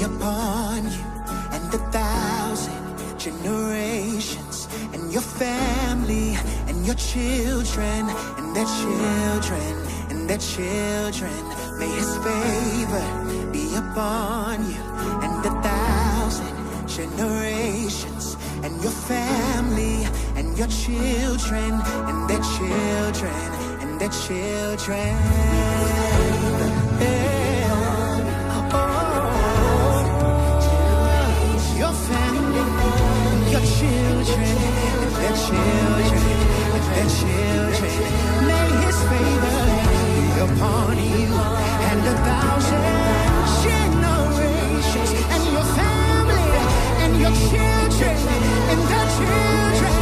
upon you and 1,000 generations, and your family and your children and their children and their children. May his favor be upon you and 1,000 generations, and your family and your children and their children and their children. Your family, your children, and their children, and their children. May his favor be upon you and 1,000 generations, and your family, and your children, and their children,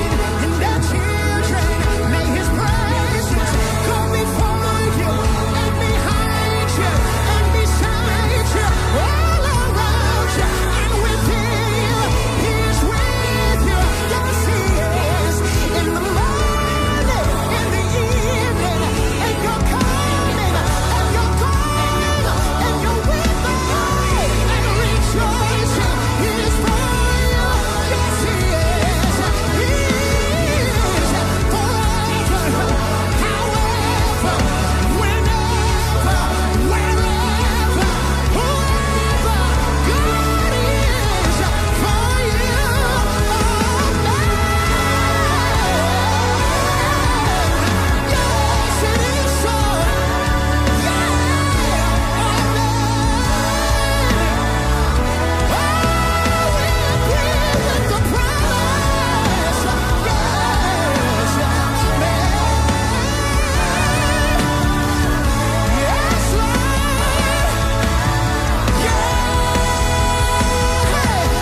and their children. May his presence go before you, and behind you, and beside you, all around you, and within you. He is with you. Yes, he is. In the morning, in the evening, and you're coming, and you're going, and you're with me, and rejoicing. He is for you. Yes, he is. He is forever, however, whenever, wherever, whoever. God is for you. Yes, it is so.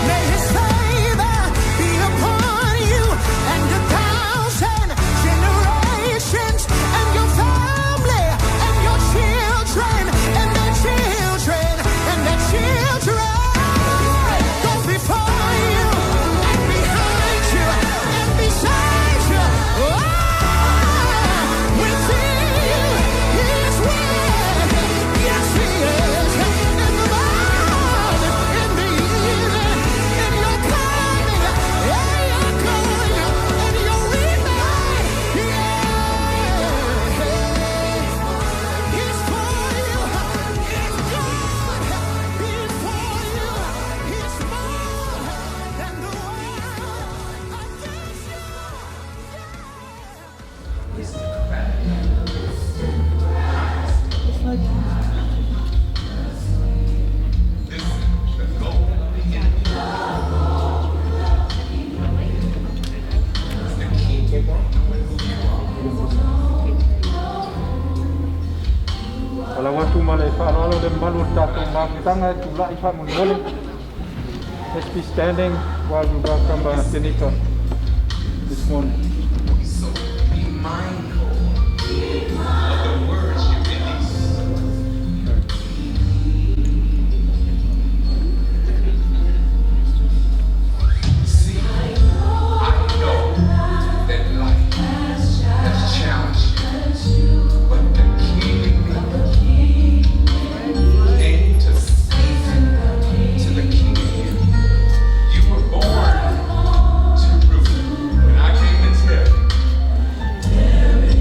May his favor be upon you and 1,000 generations, and your family, and your children, and their children, and their children. Go before you, and behind you, and beside you. Within you, he is with. Yes, he is. In the morning, in the evening, and you're coming, and you're going, and you're remain. He's for you. He's good. He's for you. He's more than the world against you. Kalau waktu malai faralo dan malu tato tanga tula ifa mengoleh. Let's be standing while you welcome Benito this morning. So be mindful of the words you release. See, I know that life has challenged you, but the King came to speak to the King of you. You were born to rule. When I came to tell you,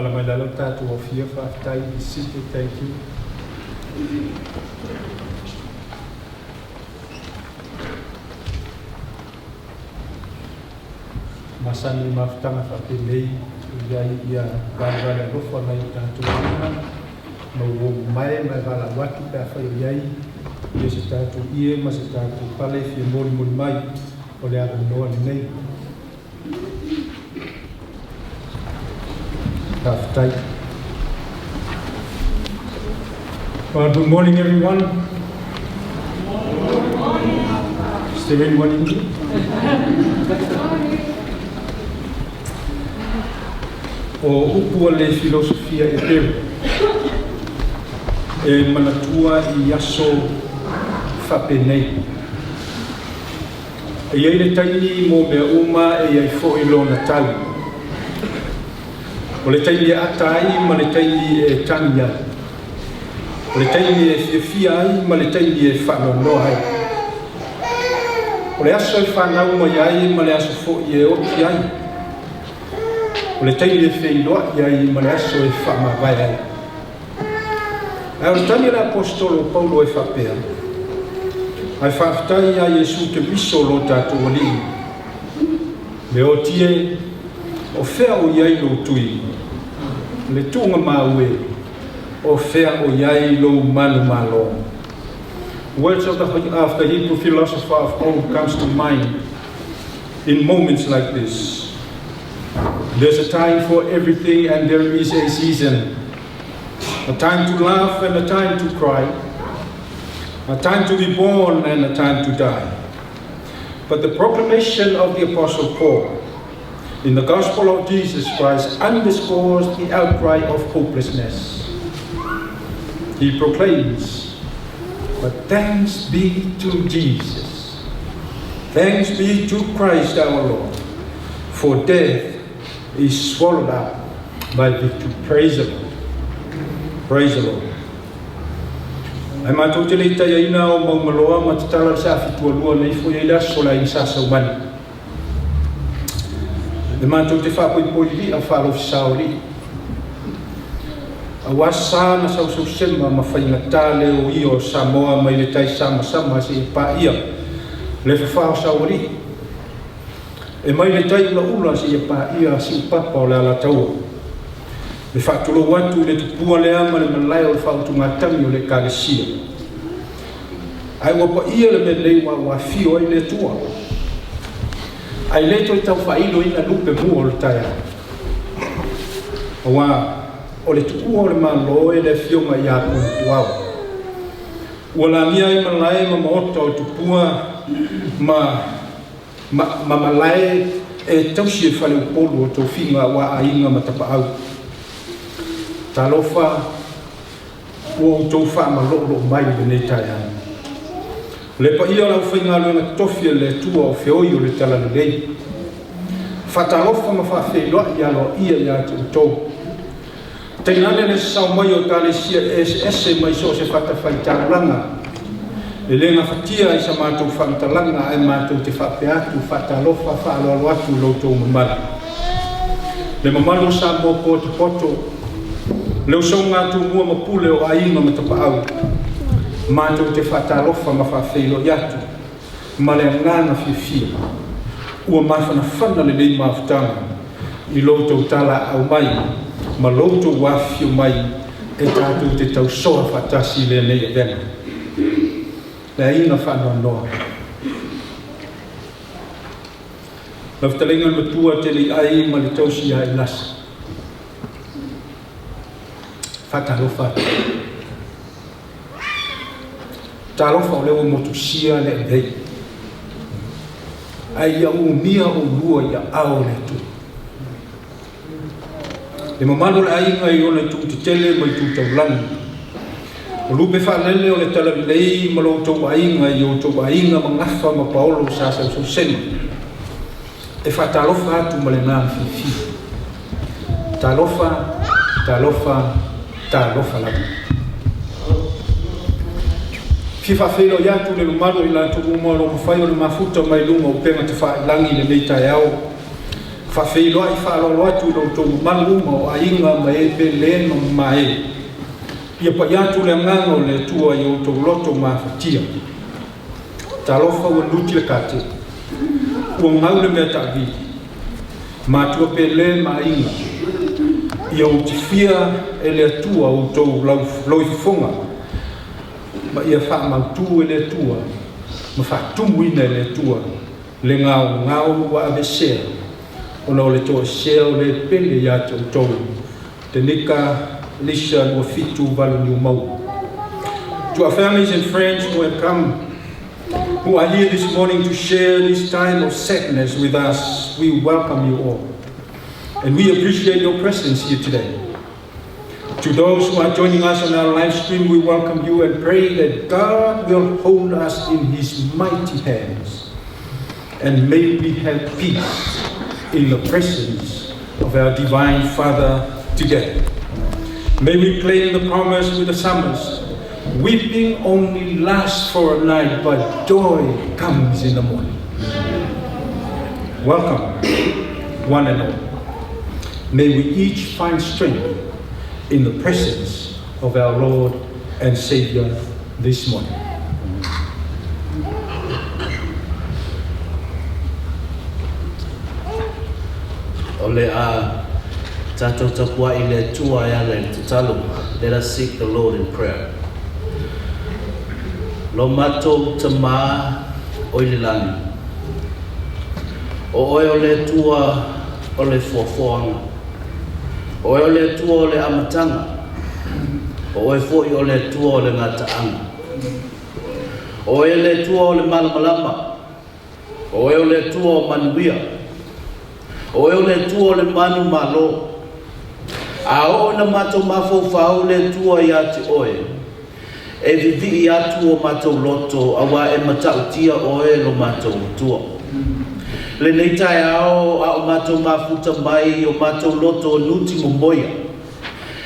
Malamadalo Tatu of here for time is seated. Thank you. Masani maftanga whapelei iai ia wawara rofa mai tātou ana mau mai mai wala waki pia whai iai ia se tātou ie ma se tātou pale fia mori mori mai o le ara noa ni nei Taftai. Well, good morning everyone. Is there anyone in here? O upua le filosofia e teu e manatua I aso whapenei e iei le taini mo mea uma e iei fo I lona tau o le taini e atai ma le taini e tani ai o le taini e fiafia ai ma le taini e whanonoa ai o le aso e whanau mai ai ma le aso fo I e oki ai o le taini e wheiloa iai ma le aso e whamawai ai. Ai o le tani le apostolo Paulo e whapea. Ai whaftai ai Jesu te miso lo tātou ali. Me o tie o whea o iai lo tui. Le tunga maue o whea o iai lo manu malo. Words of the Hebrew philosopher of old comes to mind in moments like this. There's a time for everything and there is a season. A time to laugh and a time to cry. A time to be born and a time to die. But the proclamation of the Apostle Paul in the Gospel of Jesus Christ underscores the outcry of hopelessness. He proclaims, but thanks be to Jesus. Thanks be to Christ our Lord. For death is swallowed up by victory. Praise the Lord. Praise the Lord. Ai mātou te leita iaina o maumaloa ma te tala sa fitua lua nei fo ia sola I sasa umani. Le mātou te whapoi li a whalofi saori. A wasa na sau sema ma whainga tale o I o Samoa mai le tai sama se I pa ia. Le whawhao saori. E mai le tai ula si e pa ia si papa o le ala taua. Le whatulo watu le tupua le ama le malai o le whautu ngatami o le kāresia. Ai wapa ia le me lei wa fio ai le tua. Ai le toi tau whailo ina lupe mua o le taia. O le tupua o le malo e le fio mai a kuau. Ua la mia I malai ma maota o tupua ma malai e tausi e whale upolu o tau whinga wa a inga matapa au. Talofa ua o tau wha ma lo mai le nei tai ana. Le pa ia lau whainga luenga tofia le tua o whioi o le tala le rei. Whatalofa ma whawheloa I alo ia ia te utou. Teinane le sau mai o tale sia ese mai so se whatawhai tālanga. Le lenga whatia I sa mātou whantalanga ai mātou te whapeatu, whatalofa, whaaloalo atu loutou mamara. Le mamalo sa mō poto, leo sau ngātou mua mapule o ainga matapa au. Mātou te whatalofa ma whawheilo iatu, ma le ngana whiwhia. Ua mawhana whana le nei mawhtanga, I loutou tala au mai, ma loutou wafio mai, e tātou te tau soa whatasi le nei e venga. Le inga whanau noa. Laftalenga matua te li ai ma le tausi ai nasa. Whatalofa. Talofa o leo motusia le rei. Ai ia umia o lua ia ao le tu. Le mamano le ainga I ona tu te tele mai tu taulani. O lupe whanele o le talalei ma lo tau ainga I o tau ainga ma ngafa ma paolo sa sau sema. E whatalofa atu ma le ngā whiwhi. Talofa lagu. Fi whawhelo iatu le lumaro I la tuku mo lo mawhai o le mafuta mai lunga o penga te whailangi le nei tai au. whawhelo ai whalolo atu lo tō maluma o ainga ma e pe leno ma e. Ia pa iatu le nganga o le tua i o tō loto ma whatia. Ta lofa ua nuti le kate. Ua ngau le mea tavi. Ma tua pe le ma inga. Ia o te fia e le atua o tō loifonga. Ma ia wha mautu e le atua. Ma wha tumuina e le atua. Le ngau wa avesea. Ona o le toa sea o le pele ia tō. Te nika Lisha no fitu valu ni umau. To our families and friends who have come, who are here this morning to share this time of sadness with us, we welcome you all. And we appreciate your presence here today. To those who are joining us on our live stream, we welcome you and pray that God will hold us in His mighty hands. And may we have peace in the presence of our Divine Father today. May we claim the promise with the psalmist, weeping only lasts for a night, but joy comes in the morning. Welcome, one and all. May we each find strength in the presence of our Lord and Savior this morning. Ole tato tapua ile tua yale tutalo. Let us seek the Lord in prayer. Lo mato tama oililani. O ole tua ole fofoanga. O ole tua ole amatanga. O foi ole tua ole ngataanga. O ole tua ole malamalama. O ole tua manuia. O ole tua ole manu malo. Ao na mato mafo fau le tua ya te oe. E vivi ya tua mato loto awa e matautia oe lo mato tua. Le neitai ao ao mato mafuta mai o mato loto nuti mumboia.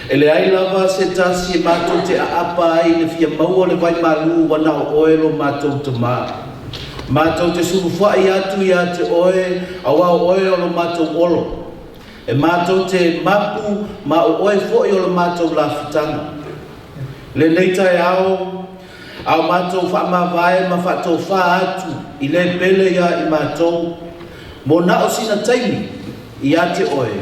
E le ai lava se tasi e mato te aapa ai le fia maua le vai malu wana oe lo mato tama. Mato te surufa i atu ya te oe awa oe lo mato olo. E mātou te mapu ma o oe fo i o le mātou la fitanga. Le neitai ao mātou wha mawai ma whatou wha atu i le pele ia i mātou. Mo na o sina taimi i ate oe.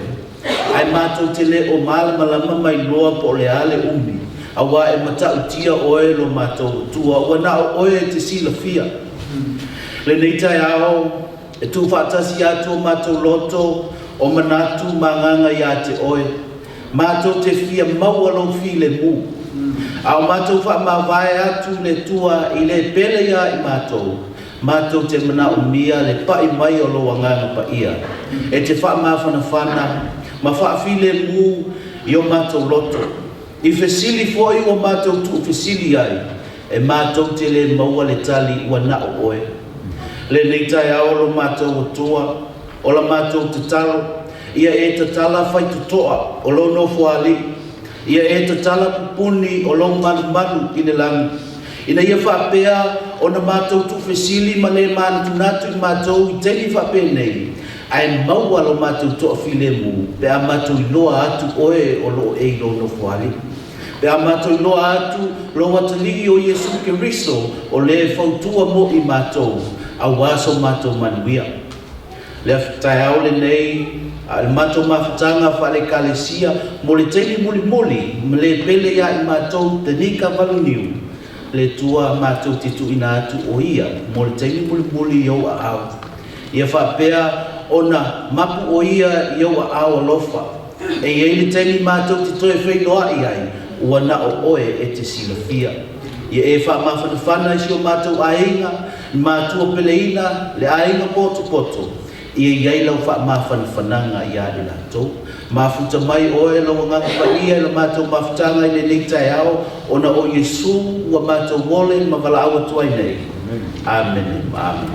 Ai mātou te le o malama mai loa po le ale umi. Awa e mata utia oe lo mātou tua. Ua na o oe te sila fia. Le neitai ao e tu whaatasi atu o mātou loto. O manatu manganga ya te oe. Mātou te fia maua lo fi le mu. Au mātou wha mawai atu le tua i le pele ia i mātou. Mātou te mana umia le pai mai o lo wanganga pa ia. E te wha mawhanawhana. Ma wha fi le mu i o mātou loto. I fesili fo i o mātou tu fesili ai. E mātou te le maua le tali ua na o oe. Le neitai ao lo mātou o tua. O la mātou te talo, ia e te tala whai tutoa o lo no fuali. Ia e te tala pupuni o lo manu i ne langi. Ina ia whapea o na mātou tu fesili ma le manu tunatu i mātou i teni whapea nei. Ai maua lo mātou toa file mu, pe a mātou i loa atu oe o lo e lo no fuali. Pe a mātou i loa atu lo watali o Yesu Keriso o le fautua mo i mātou, a waso mātou manuia. Le tai au le nei, al mato mafutanga whare kalesia, mo le teini muli, le pele ia i mātou te nika valuniu. Le tua mātou titu ina atu o ia, mo le teini muli iau a au. Ia whapea ona mapu o ia iau a au alofa. E iei le teini mātou te toe whainoa i ai, ua na o oe e te silafia. Ia e wha mawhanawhana isi o mātou ainga, mātua peleina, le ainga poto. Ia iai lau wha mawhanawhananga i ade lātou. Mafuta mai oe lau nganga pa ia la mātou mafutanga i le neitai ao, ona o Yesu ua mātou mole ma wala awa tuai nei. Amen. Amen.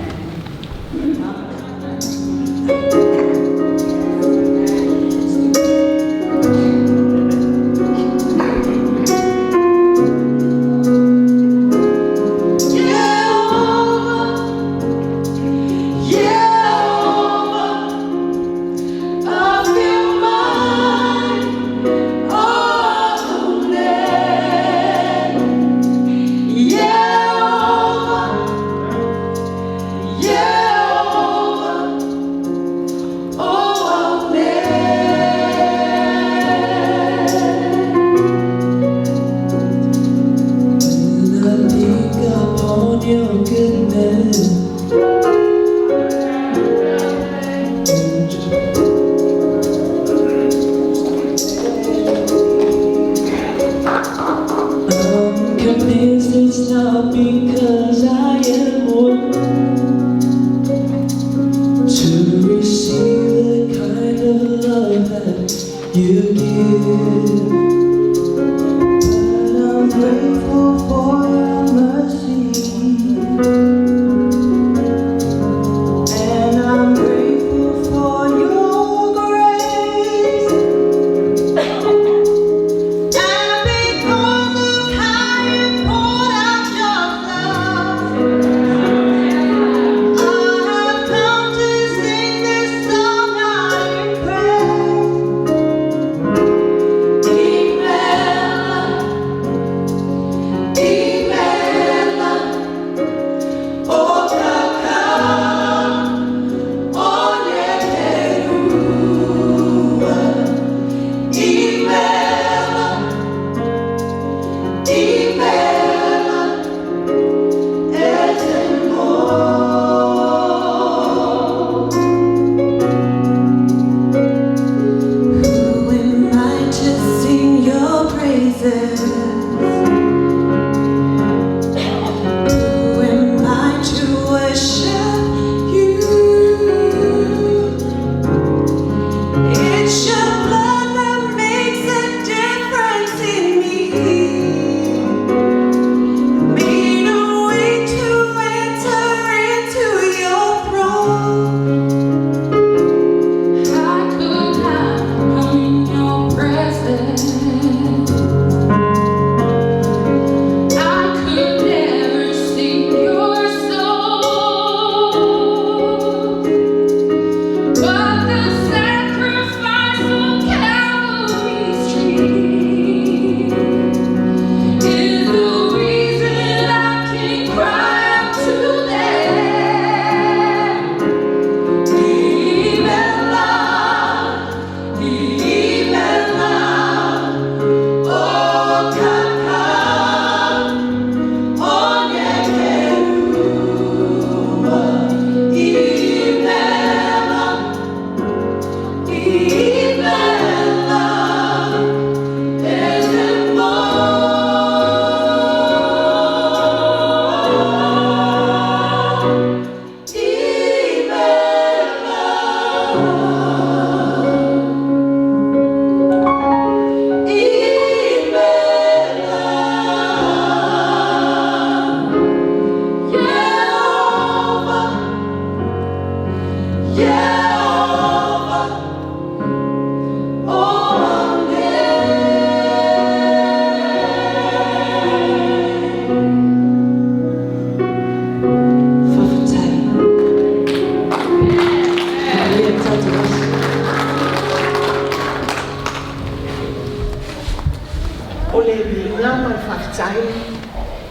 whaatai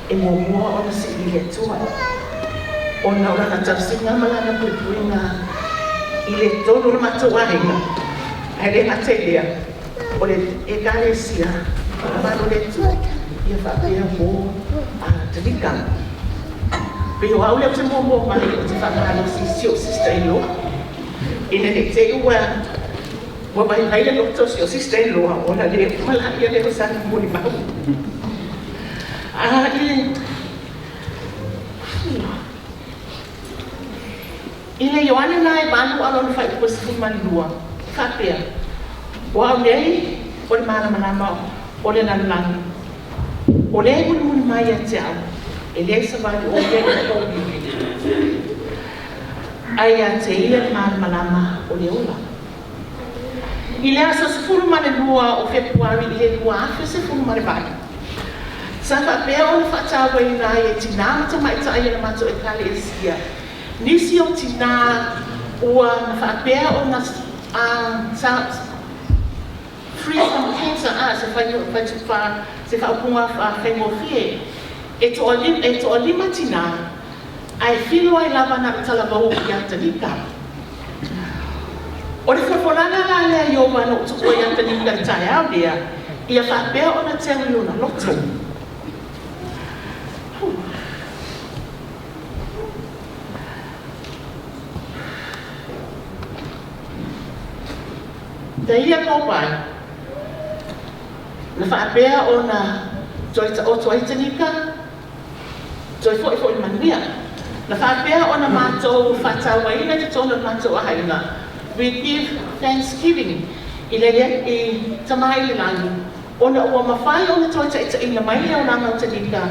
e mua o na si I le tua. O na ora na tarsinga malana puipuinga I le tonu le matuahinga. Ai le atelia o le e kalesia o le tua ia whapea mō a Tanika. Pero au leo te mō mai o te whakahano si sio sister-in-law. Ina le te ua wa mai hai le loto sio sister-in-law o na le mala ia le sana mōni mau. Ile Ioane na e banu alona whai ko si mani lua. Whapea. Wa nei o le mana manama o le nanulangi. O le muni mai a te au. E le sa vai o le o ai a te ile le mana manama o le ola. I le asa se furu mane lua o Februari I le lua afe se furu mane vai. Sa whapea o le whatawa I nai e tina mata mai ta aia na mato e kale e sia. Nisi o tina ua na whapea o na free from cancer se whaupunga whengofie. E to o lima tina ai whilo ai lava na talavau I a Tanika. O le whawhorana la lea iowa no tuko I a Tanika tai au lea I a whapea o na tewi luna loto. Te ia ko pai. Na whapea o na toi Tanika, toi foi manuia. Na whapea o na mātou whatawa ina te tōna mātou ahaina. We give thanksgiving I le tamai le langi. O na ua mawhai o na toi ta ina mai leo na mau Tanika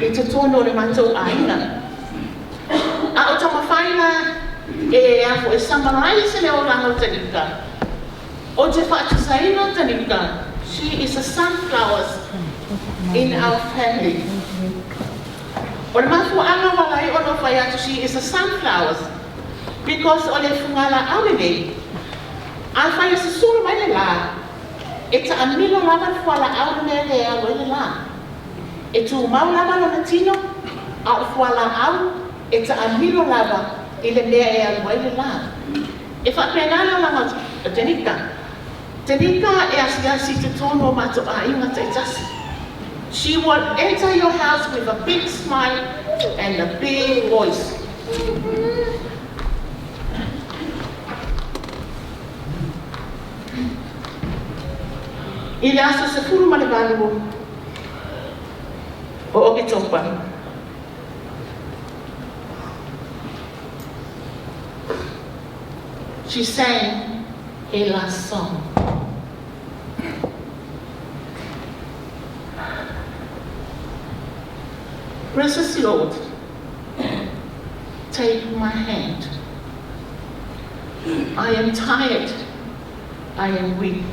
I te tōna o le mātou ahaina. A o ta mawhai na e afo e samarai se leo na mau Tanika. O te whaatusaina Tanika, she is a sunflower in our family. O le mafu anga walai o no whai atu, she is a sunflower because o le fungala aurene. A whai asa sura mai le la, e ta amilo lava fuala aurene le au e le la. E tu mau lava no na tino, a fuala au, e ta amilo lava I le mea e au e le la. E whapengana lava Tanika. Tanika e asiasi te tono o mato a inga te tasi. She will enter your house with a big smile and a big voice. I le asa se furu male valu o oke topa. She sang a last song. Precious Lord, take my hand. I am tired. I am weak.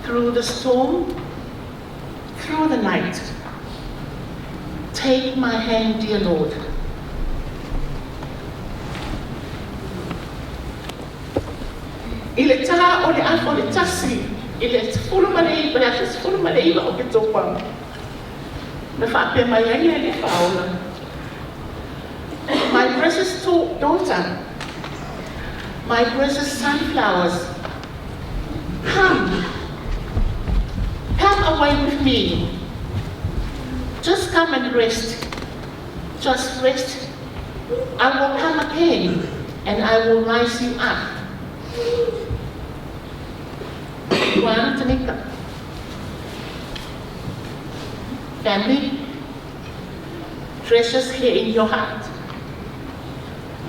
Through the storm, through the night, take my hand, dear Lord. I le tā o le afo le tasi, I le tefulu malei, pere ake tefulu malei wa o ke tōpang. Na whapea mai ai le whaola. My precious daughter, my precious sunflowers, come away with me. Just come and rest. Just rest. I will come again and I will rise you up. One, Tanika. Family, treasures here in your heart.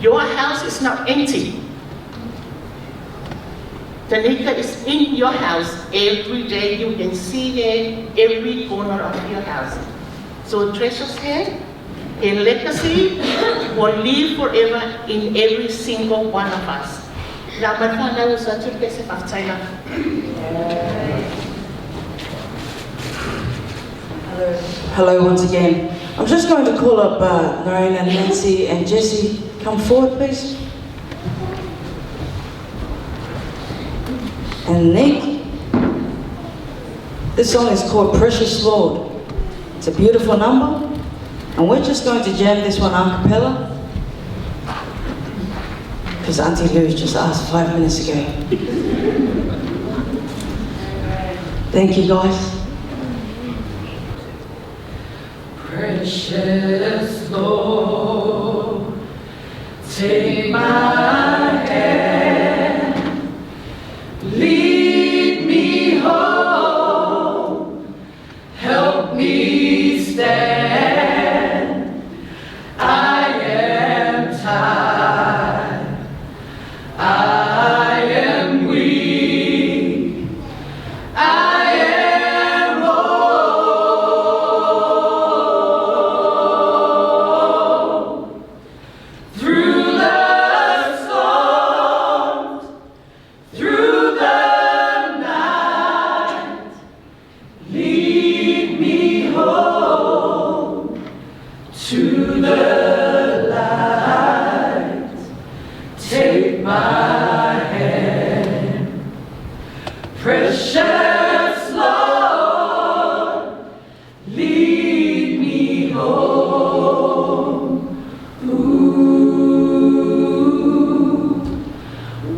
Your house is not empty. Tanika is in your house every day. You can see her every corner of your house. So treasures here, a legacy will live forever in every single one of us. Hello once again. I'm just going to call up Noreen and Nancy and Jesse. Come forward, please. And Nick. This song is called Precious Lord. It's a beautiful number, and we're just going to jam this one a cappella, because Auntie Lou just asked 5 minutes ago. Thank you, guys. Precious Lord, take my hand, lead me home, help me stand. I am tired, I am weak, I am old. Through the storms, through the night, lead me home to the light. Take my hand, precious Lord, lead me home. Ooh,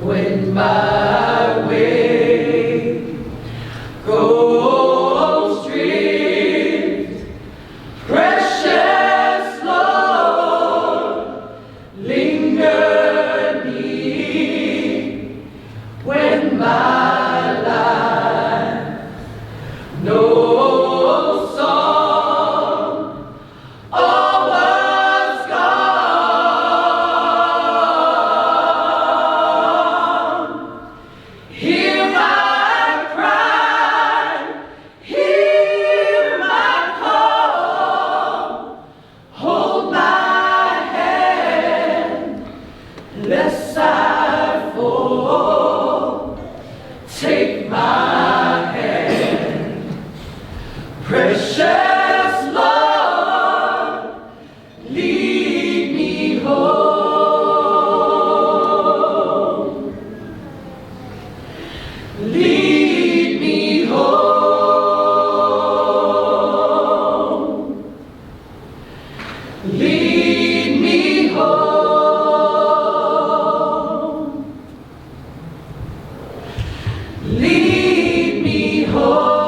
when my way goes drift, precious Lord, linger near. When my life knows song, all was gone. Hear my cry, hear my call, hold my hand, lest I fall. Take my hand, precious Lord, lead me home. Lead me home. Lead me home. Lead me home.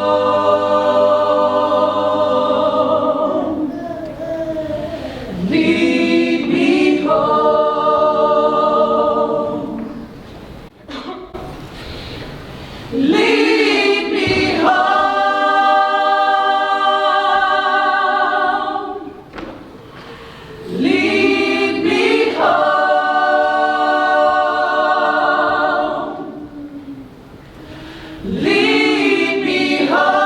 Lead me home. Lead me home. Lead me home. Lead me home.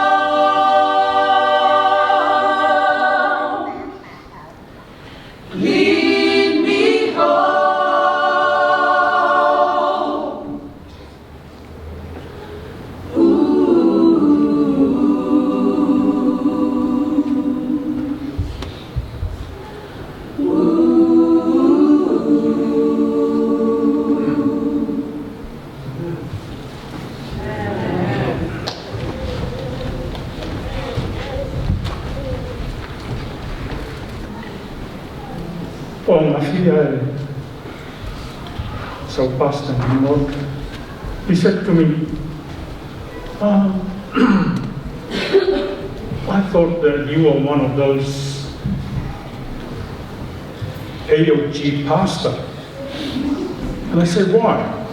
Lead me home. O Mafia, so Pastor Nimrod, he said to me, I thought that you were one of those AOG pastor. And I said, why?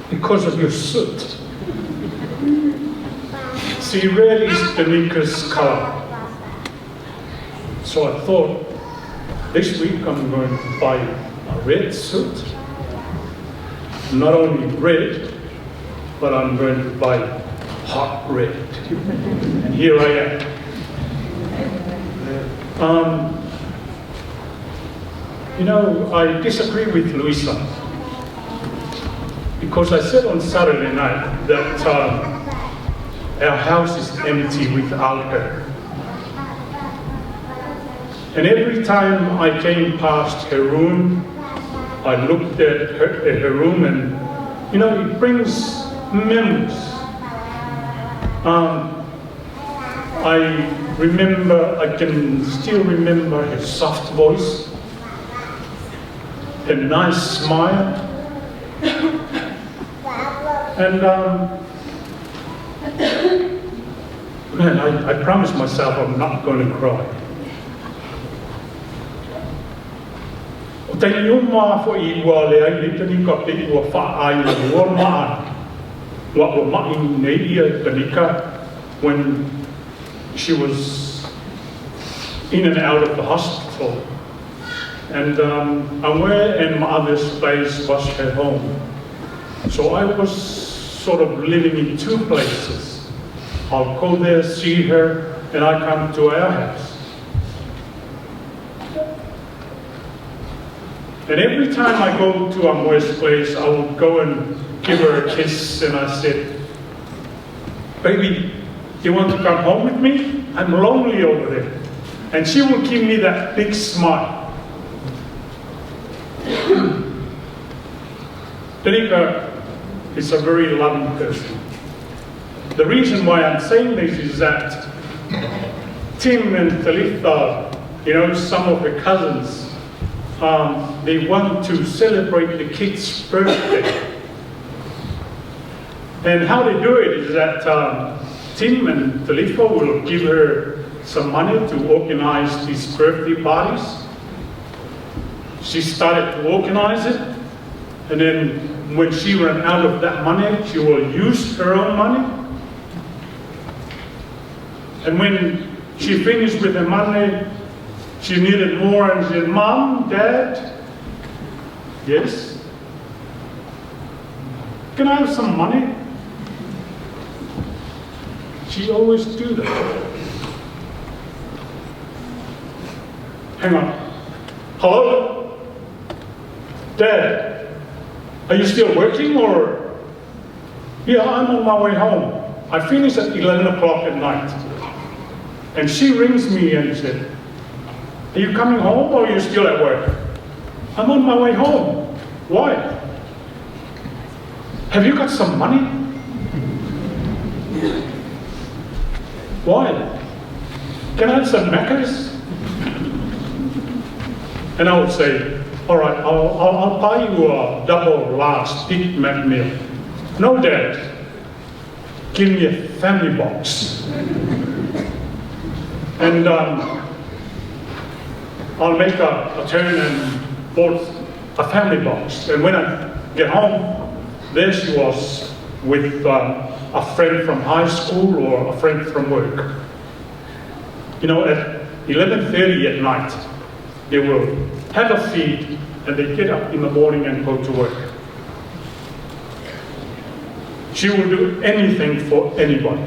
Because of your suit. See, red is Danika's color. So I thought, this week I'm going to buy a red suit. Not only red, but I'm going to buy hot red. And here I am. You know, I disagree with Luisa. Because I said on Saturday night that our house is empty without her. And every time I came past her room, I looked at her room, and you know, it brings memories. I can still remember his soft voice, a nice smile, and man, I promised myself I'm not going to cry. Thank you for ua le ai litani ka te ua wha ai le ua maa. Wa ua mai nei ia Tanika when she was in and out of the hospital. And Awe and my other place was her home. So I was sort of living in two places. I'll go there, see her, and I come to our house. And every time I go to Amoe's place, I would go and give her a kiss, and I said, baby, you want to come home with me? I'm lonely over there. And she would give me that big smile. Tanika is a very loving person. The reason why I'm saying this is that Tim and Talitha, you know, some of the cousins, they want to celebrate the kid's birthday. And how they do it is that Tim and Talitha will give her some money to organize these birthday parties. She started to organize it, and then when she ran out of that money, she will use her own money. And when she finished with the money, she needed more and said, Mom, Dad, yes? Can I have some money? She always do that. Hang on. Hello? Dad, are you still working or? Yeah, I'm on my way home. I finish at 11 o'clock at night. And she rings me and said, are you coming home or are you still at work? I'm on my way home. Why? Have you got some money? Why? Can I have some Macca's? And I would say, all right, I'll buy you a double large Big Mac meal. No, Dad. Give me a family box. And I'll make a turn and bought a family box. And when I get home, there she was with a friend from high school or a friend from work. You know, at 11:30 at night, they will have a feed and they get up in the morning and go to work. She will do anything for anybody.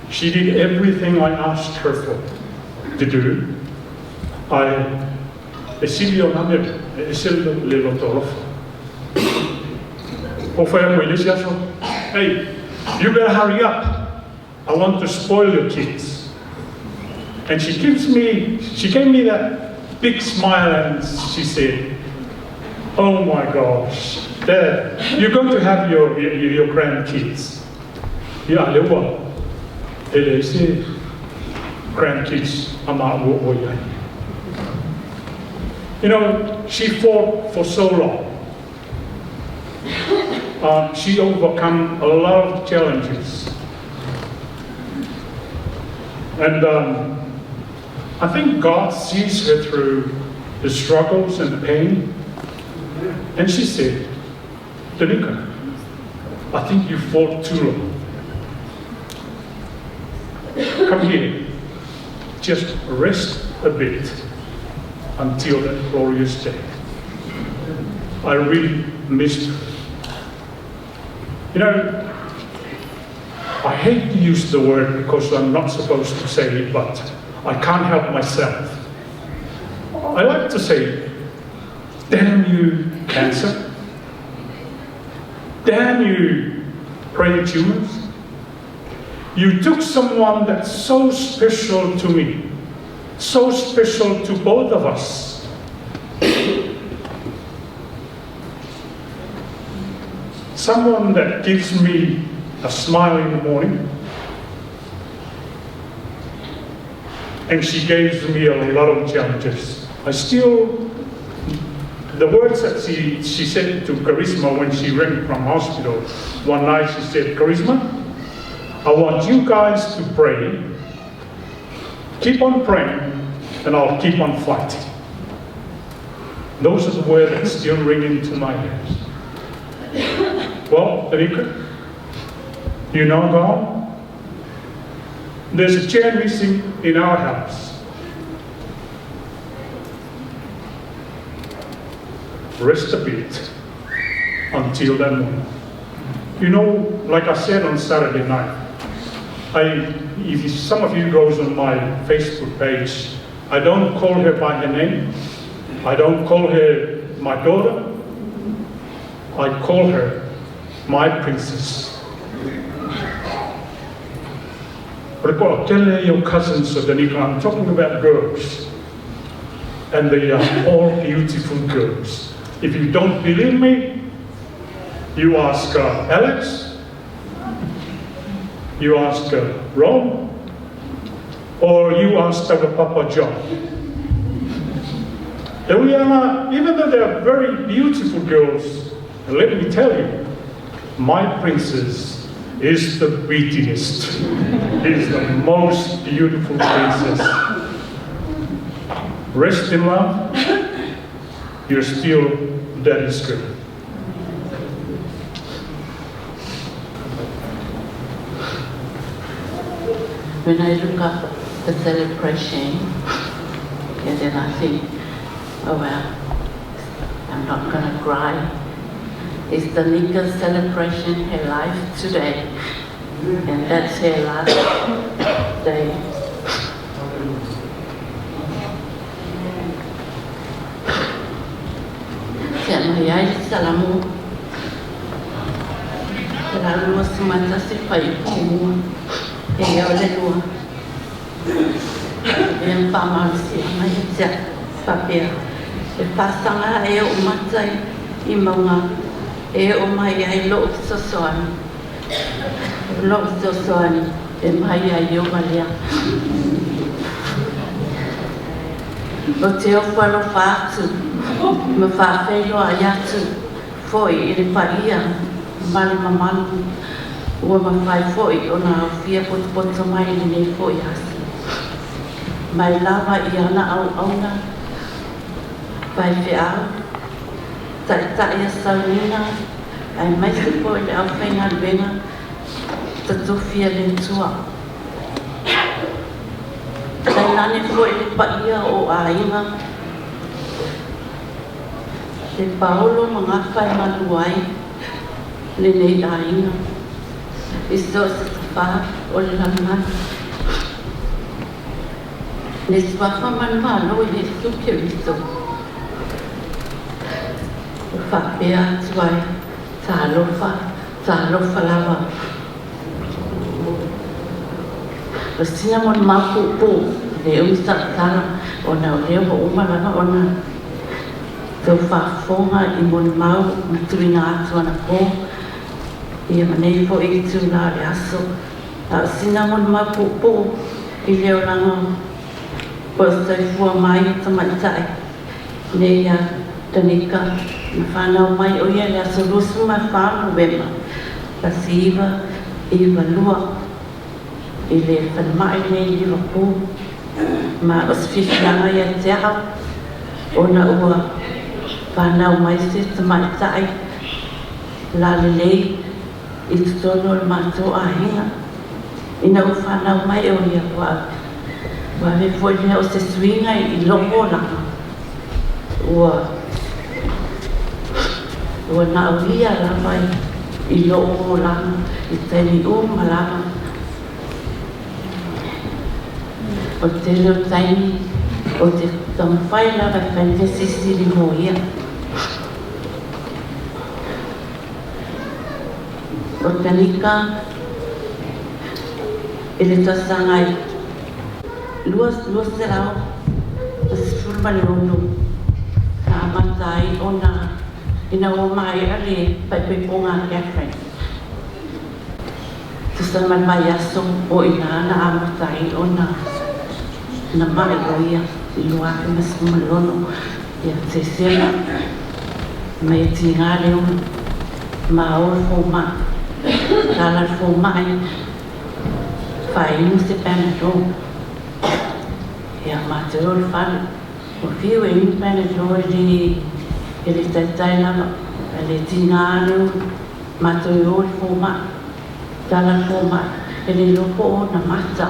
She did everything I asked her for to do. Hey, you better hurry up. I want to spoil your kids. And she gave me that big smile and she said, oh my gosh, Dad, you're going to have your grandkids. Yeah, they say grandkids are not what. You know, she fought for so long. She overcome a lot of challenges. And I think God sees her through the struggles and the pain. And she said, Tanika, I think you fought too long. Come here, just rest a bit until that glorious day. I really missed her. You know, I hate to use the word because I'm not supposed to say it, but I can't help myself. I like to say, damn you, cancer. Damn you, brain tumors. You took someone that's so special to me, so special to both of us. someone that gives me a smile in the morning, and she gives me a lot of challenges. The words that she said to Charisma when she ran from hospital one night, she said, Charisma, I want you guys to pray, keep on praying, and I'll keep on fighting. Those are the words that still ring into my ears. Well, Erika, you know God? There's a chair missing in our house. Rest a bit until that morning. You know, like I said on Saturday night, if some of you goes on my Facebook page, I don't call her by her name. I don't call her my daughter. I call her my princess. But I'll tell your cousins of Danica, I'm talking about girls. And they are all beautiful girls. If you don't believe me, you ask Alex, you ask Ron, or you ask Papa John. And we are, even though they are very beautiful girls, and let me tell you, my princess is the prettiest, is the most beautiful princess. Rest in love, you're still daddy's girl. When I look up the celebration, and then I think, oh well, I'm not gonna cry. It's Danika's celebration, her life today, and that's her last day. Mayai salamu, lalu semata si pai kumu, yang lelua, yang paman si mayat papia, pasang ayo umatai imanga, mayai lo sosoan, mayai yo malia. Boteo falo fatu. Mawhawhelo a iatu foi i paia mali mamanu ua mawhai foi o na whia poto mai nei foi asi. Mai lava i ana au auna vai whiau tai a saunina ai mai se po le au whainga luenga tatofia le tua. Tai nane foi le paia o a inga Te Paolo mga whai maluai le nei ainga. Iso sa tafa o le laman. Ne swafa manmalo i Jesu Kiristo. Whapea tuai tālofa lava. O sina mon mapu po le umsatala o na o leo o umalanga o na Tau whaafonga I mon mau mtuina atu ana ko Ia manei po I tūna le aso A sina mon mapu po I leo langa Po sai fua mai tamaitai Nei a Danika Na whanau mai o ia le aso lusu mai whanu wema La siiva I walua I le whanmai nei liwa po Ma os whiwhianga ia te au O na ua Whanau mai se tamaitai La lelei I tutono le mātou ahinga Ina u whanau mai o ia Wa me foi lea o se swinga I longo langa Ua na au ia lava I longo langa I teni o malama O te leo taini O te tamawhai lava whainesi siri mo ia O Danika E le tasangai Luas te rao Ta sifuru mani ono Na amatai o na ina o mai ale pai pai ponga Catherine. Tusa man mai aso o ina na amatai o na mai roia i lua ke mas malono ia te sena mai tinga leo ma o fo ma kala fo mai fai no se panado ia ma te o fale o fiu e ni panado ele tai lava ele tinga leo ma te o fo ma kala fo ma ele lopo o na mata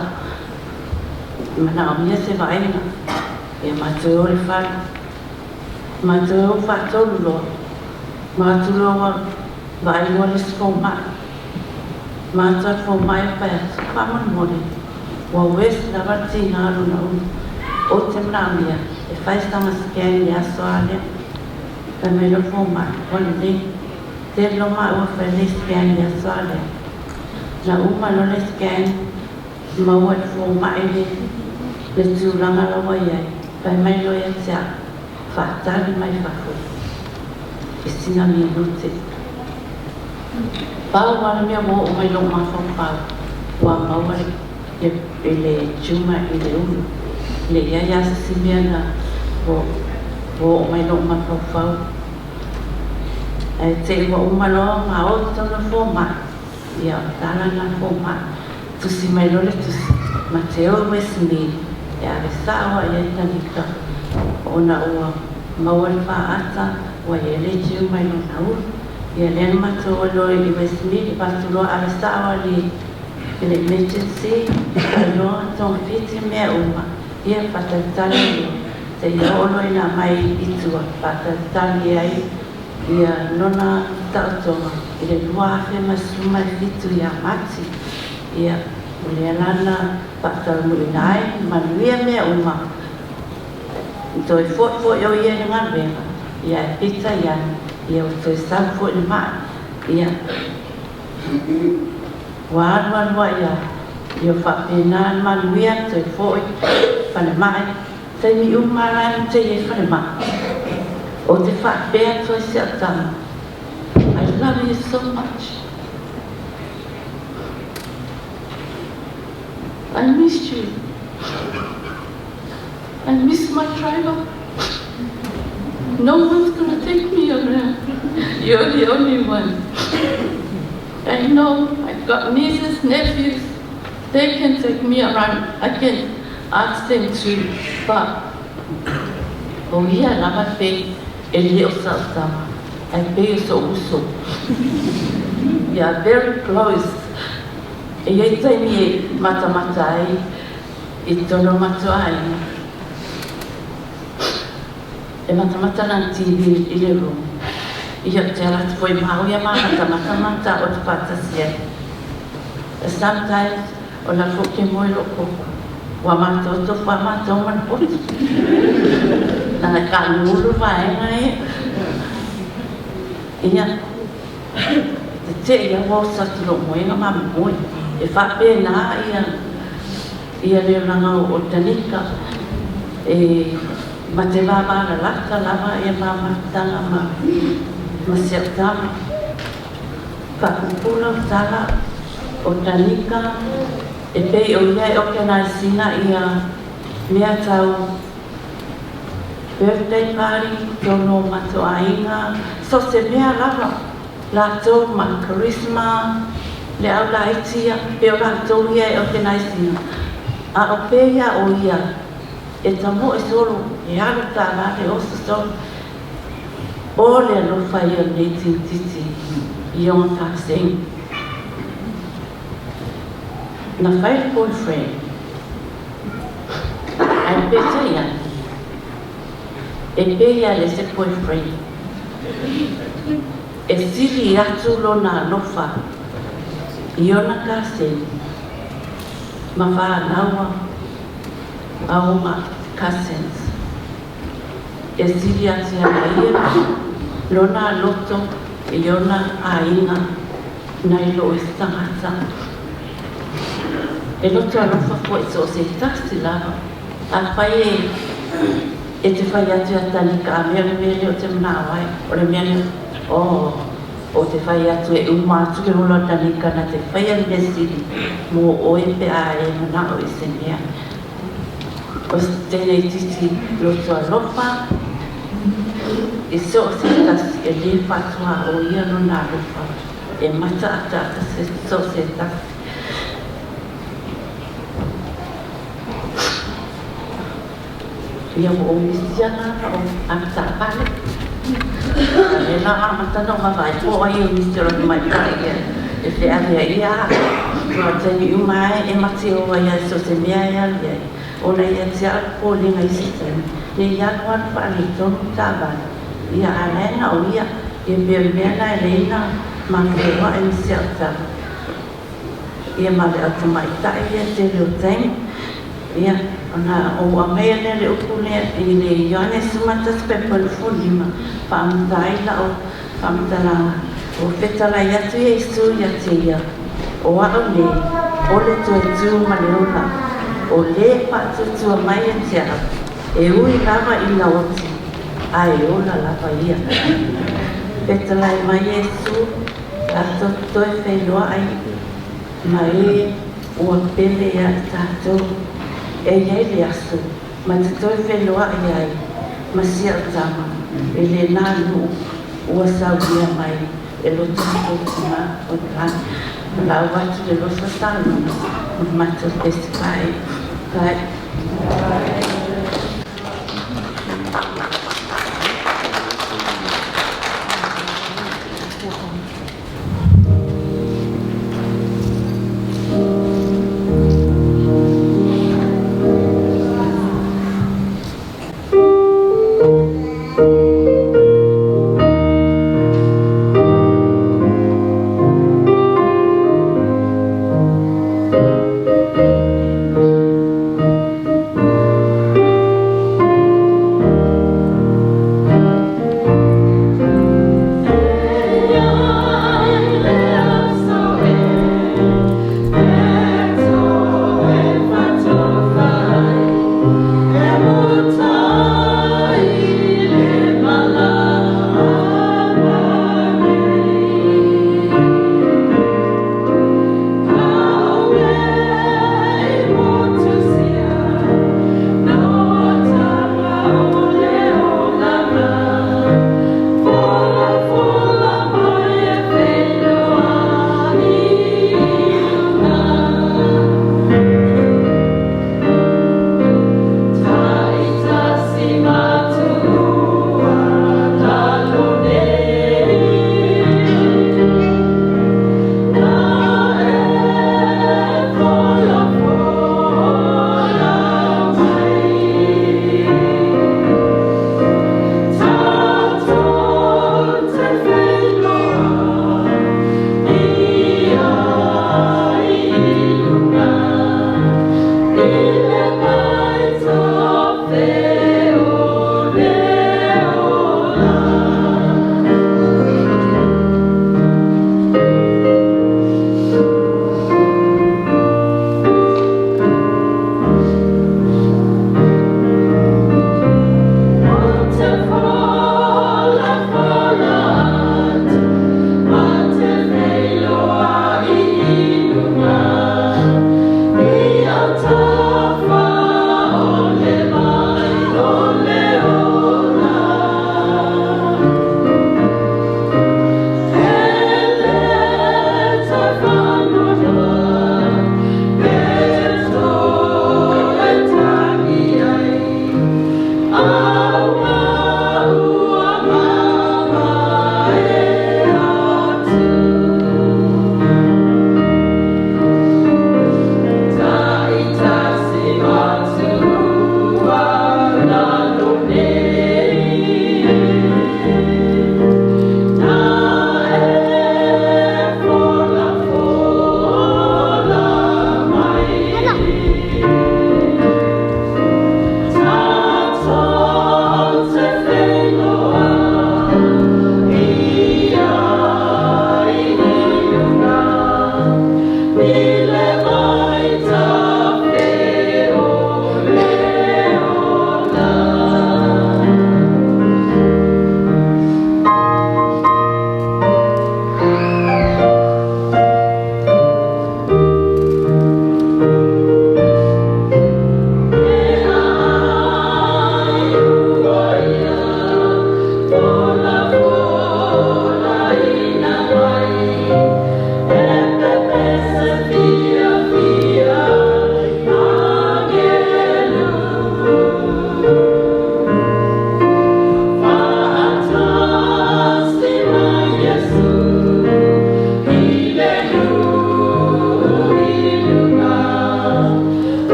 mana o mia se vaina e ma te o le fale ma te o fa tolu lo ma tu lo vai lo le fo ma ma ta fo mai pa pa mon mole wa wes la vati na lo na o te mramia e fai sta ma scan ya soale pa me lo fo ma o le te lo ma o fa le scan ya soale na uma lo le scan ma o fo ma le tu langa lo wa ye pa me lo ya sia fa tali mai fa fo e sina mi note Pau wala mea mo o mai long mafau pau. Wa mawale le chuma i le ulu. Le ia sa simea na o mai long mafau pau. E te wa umalo ma o tona fo ma. Ia tala na fo ma. Tusi mai lole tusi. Ma te o wesmi. E ave sawa ia tanika. Ona ua mawale pa ata. Wa ia le chuma i lo na ulu. Ia le mato lo i Westmead pastu lo arasawa li le emergency lo ton fiti me uma ia patatali te ia ono ina mai itua patatali ai ia nona tautonga i le luafe masuma fitu ia mati ia ule alana patamuinai manuia me uma toi fo yo ia nga venga ia pita ia ia o te sang fo i maa ia wan ia ia whapena manuia te fo i whane mai te mi umarai te i whane mai o te whapea toi se atama I love you so much I miss you I miss my driver No one's gonna take me around. You're the only one. I know I've got nieces, nephews. They can take me around. I can ask them to, but oh yeah, lava pay a little something. I pay so also. We are very close. E ia tai mi mata ai, I tono matoai. E matamata na TV i le room. Ia te ala te foi mau ia matamata o te patasia. Sometimes o la foke moi loko. Wa matoto wa matoman pot. Na ka lulu vai ngai. Ia te ia wo sa tlo moi nga ma moi. E fa pe na ia le ranga o tanika. Ma te mama la lata lama e mama tanga ma siatama. Whakupula tala o tanika e pei o ia e organizina ia mea tau birthday party, tono matoainga, so se mea lava, lato ma charisma, le au la itia, pe o lato ia e organizina. A o peia o ia, e tamo e solo, e alo ta vale o solo, o le alo fai o neiti titi, i o taxing. Na fai boyfriend, ai pesa ia, e peia le se boyfriend, e sili atu lona lofa, i o na taxing, ma fa nawa, auma cousins. E sili atu ia lona loto, i o na ainga, na ilo istangata. E loto alofa po e so se tasti lava. A fai e te fai atu a tanika a mea mele o te mnawai, o le mea o te whai atu e uma atu ke rola tanika na te whai an mesiri mo o e pe a e mana o i senea. O tēnei titi loto a lopa, e so o se tasi e le patua o ia no nā lopa, e mata ata se so se tasi. Ia mo o misiana o ata pale. E nā amata no mawai, o ai o misiana ni mai kai e te aria ia. Kua tani umai e mati o ai a so se mea e alia. Ona ia te alpo linga i sistemi. Ia ia kuan whaani tonu tāwai. Ia anaena o ia, ia mea e leina mangewa e misi au tāwa. Ia male au tamai tai ia te reo taimi. Ia, ona o a mea nere upune i le ioane sumata spepa le fulima. Whaamtai la o whaamtalanga. O whetala i atu ia isu ia te ia. O ao le, o le tue tū ma le ola. O le patutua mai e te au. E ui lava i la oti. Ai ola lava ia. Whetala i mai e su. Ato toe whenua ai. Mai ua pele ia tātou. E iei le asu, ma te toi whenua i ai, ma sia utama, e le nānu ua sauria mai, e lotu tima o tāna, la watu le losa tāna, ma mata pesi kai, kai. Tough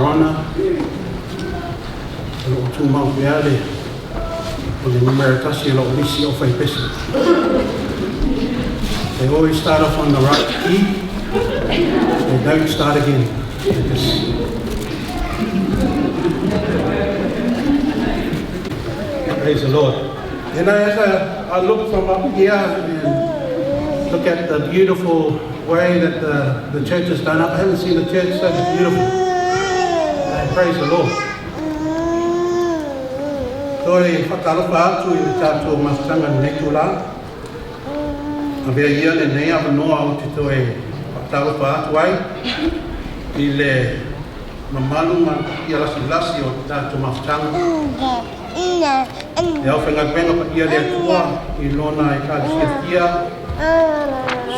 Sarona, lo tu mau piale, o le numeratasi lo visi o fai pesi. They always start off on the right key, they don't start again. They just praise the Lord. And as I look from up here and look at the beautiful way that the church is done up, I haven't seen the church so beautiful. And praise the Lord. Toi whakalofa atu I tātou mastanga nei tūrā. A vea ia le nei awa noa o te toi whakalofa atu ai. I le mamalu ma ia lasi o tātou mastanga. E au whenga pa ia le atua I lona I kāsia kia.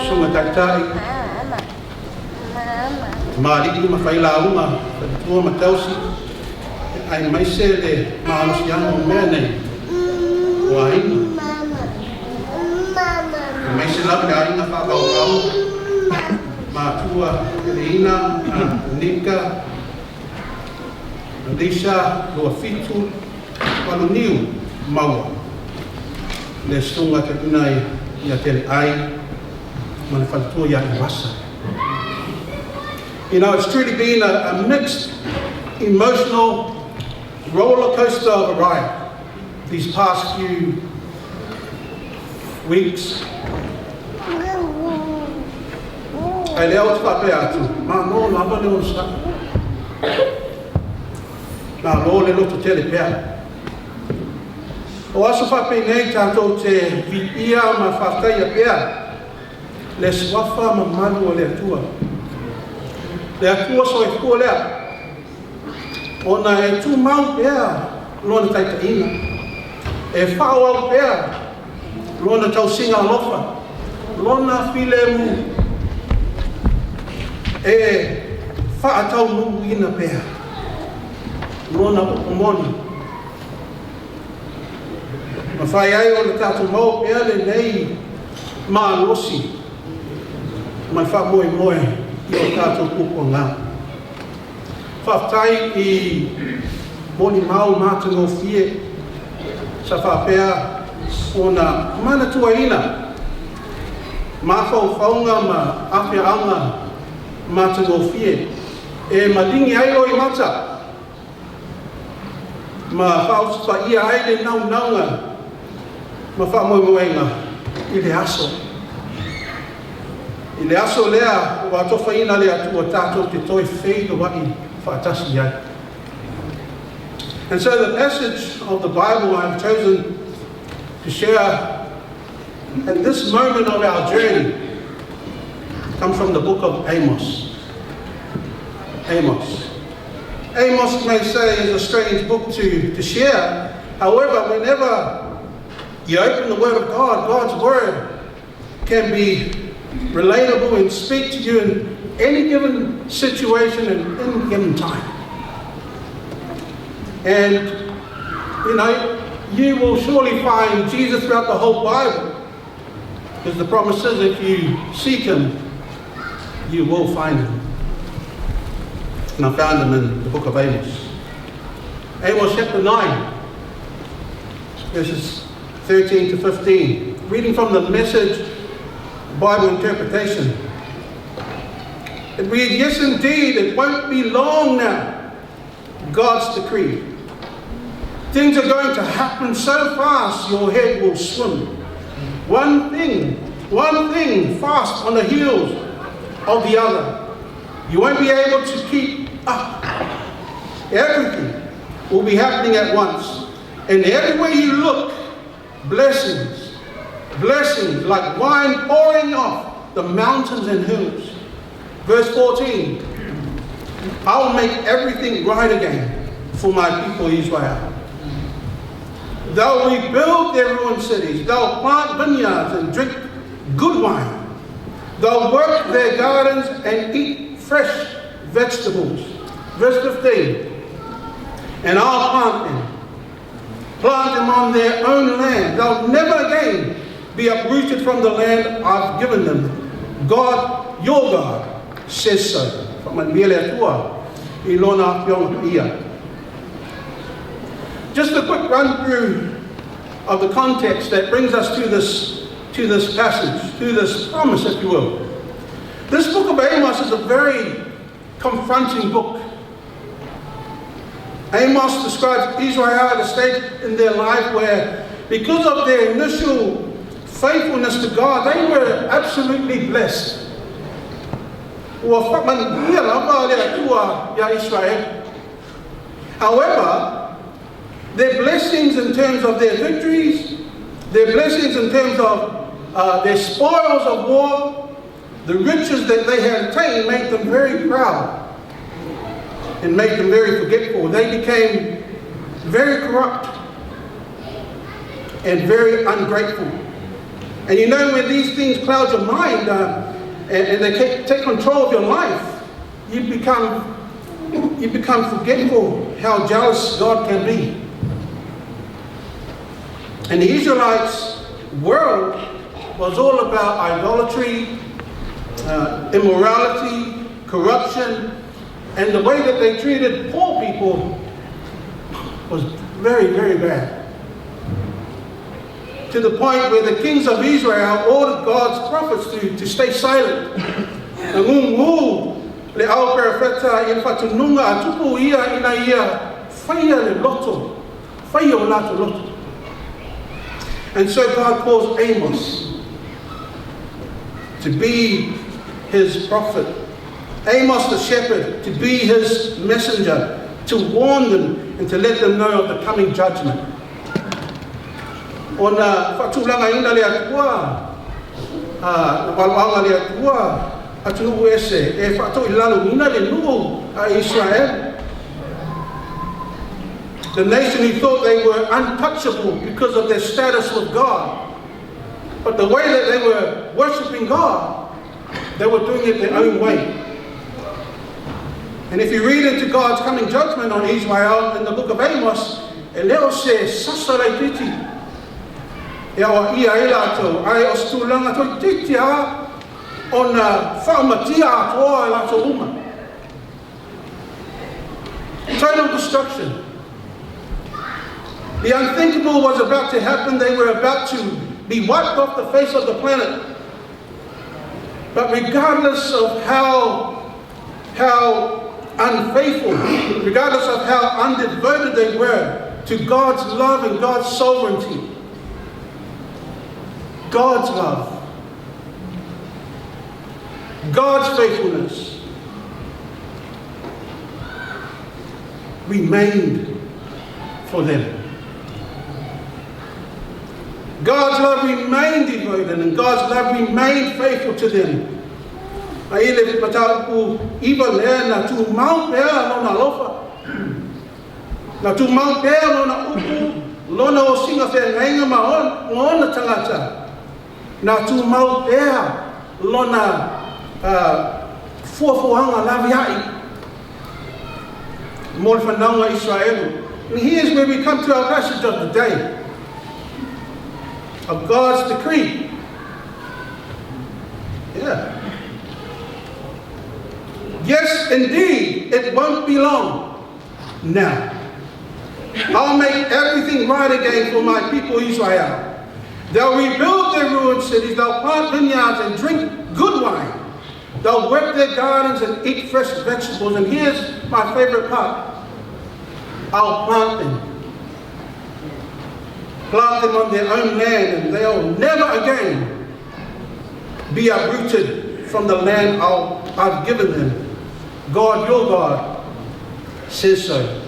Sunga taktai. Māriki ma whaila unga, tua ma tausi. Ai mai se le maalusi anu mea nei. O aina. Mai se lape aina whakau. Mātua Elina, Nika, Lisa, Lua Fitu, Waluniu, Maua. Le sunga te unai ia tele ai, mana whalatua ia I wasa. You know, it's truly been a mixed, emotional roller coaster of a ride these past few weeks. Ai leo te whape atu, mā no lama leo sa. Nā lo le loto tele pēr. O aso whape nei tātou te vipia ma whawhataia pēr. Le swafa ma manu o le atua. Le atua so e kua lea. Ona e tū mau pēr lona taitaina. E whao au pēr lona tau singa alofa. Lona while mu. E whaatau mu ina pēr. Lona ukomoni. Ma whai ai o le tātou mau pēr le nei mā losi. Mai wha moe moe I o tātou kuko ngā. Whaftai I moni mau mātango fie. Sa whapea o na mana tuaina. Mā whauwhaunga ma awhia anga mātango fie. E malingi ai o I mata. Ma whauspa ia ai le nau naunga. Ma wha moe moenga I le aso. I le aso lea o atofa ina le atua tātou te toi wheiga wai whaatasi ai. And so the passage of the Bible I've chosen to share at this moment of our journey comes from the book of Amos. Amos. Amos may say is a strange book to share. However, whenever you open the Word of God, God's Word can be relatable and speak to you in any given situation and any given time. And, you know, you will surely find Jesus throughout the whole Bible. Because the promise says if you seek Him, you will find Him. And I found Him in the book of Amos. Amos chapter 9, verses 13 to 15. Reading from the Message Bible interpretation. It reads, yes indeed, it won't be long now. God's decree. Things are going to happen so fast your head will swim. One thing fast on the heels of the other. You won't be able to keep up. Everything will be happening at once. And everywhere you look, blessings like wine pouring off the mountains and hills. Verse 14, I will make everything right again for my people Israel. They'll rebuild their ruined cities. They'll plant vineyards and drink good wine. They'll work their gardens and eat fresh vegetables. Verse 15, and I'll plant them on their own land. They'll never again be uprooted from the land I've given them. God, your God, says so. I lona pionga ia. Just a quick run through of the context that brings us to this passage, to this promise, if you will. This book of Amos is a very confronting book. Amos describes Israel at a stage in their life where, because of their initial faithfulness to God, they were absolutely blessed. However, their blessings in terms of their victories, their blessings in terms of their spoils of war, the riches that they had attained made them very proud and made them very forgetful. They became very corrupt and very ungrateful. And you know, when these things cloud your mind and they take control of your life, you become forgetful how jealous God can be. And the Israelites' world was all about idolatry, immorality, corruption, and the way that they treated poor people was very, very bad. To the point where the kings of Israel ordered God's prophets to stay silent. And so God calls Amos to be his prophet. Amos the shepherd to be his messenger, to warn them and to let them know of the coming judgment. Ona fatulanga ina le atua walanga le atua atu ese e fatu ilalo ina le nu a Israel. The nation who thought they were untouchable because of their status with God. But the way that they were worshipping God, they were doing it their own way. And if you read into God's coming judgment on Israel in the book of Amos, Eleo says, Sasarai titi. Yawa ia elato, ai ostulanga to titia on whaamatia atoa elato uma. Total destruction. The unthinkable was about to happen. They were about to be wiped off the face of the planet. But regardless of how unfaithful, regardless of how undevoted they were to God's love and God's sovereignty, God's love, God's faithfulness remained for them. God's love remained devoted and God's love remained faithful to them. Aile matau iba le na tu mau pea no na lofa. Na tu mau pea no na upu lona o singa fe ngainga ma on na tangata. Na tu mau pea lona fuafuanga laviai. Mol fananga Israel. And here's where we come to our passage of the day. Of God's decree. Yeah. Yes, indeed, it won't be long now. I'll make everything right again for my people Israel. They'll rebuild their ruined cities, they'll plant vineyards and drink good wine. They'll work their gardens and eat fresh vegetables. And here's my favorite part. I'll plant them. Plant them on their own land, and they'll never again be uprooted from the land I've given them. God, your God, says so.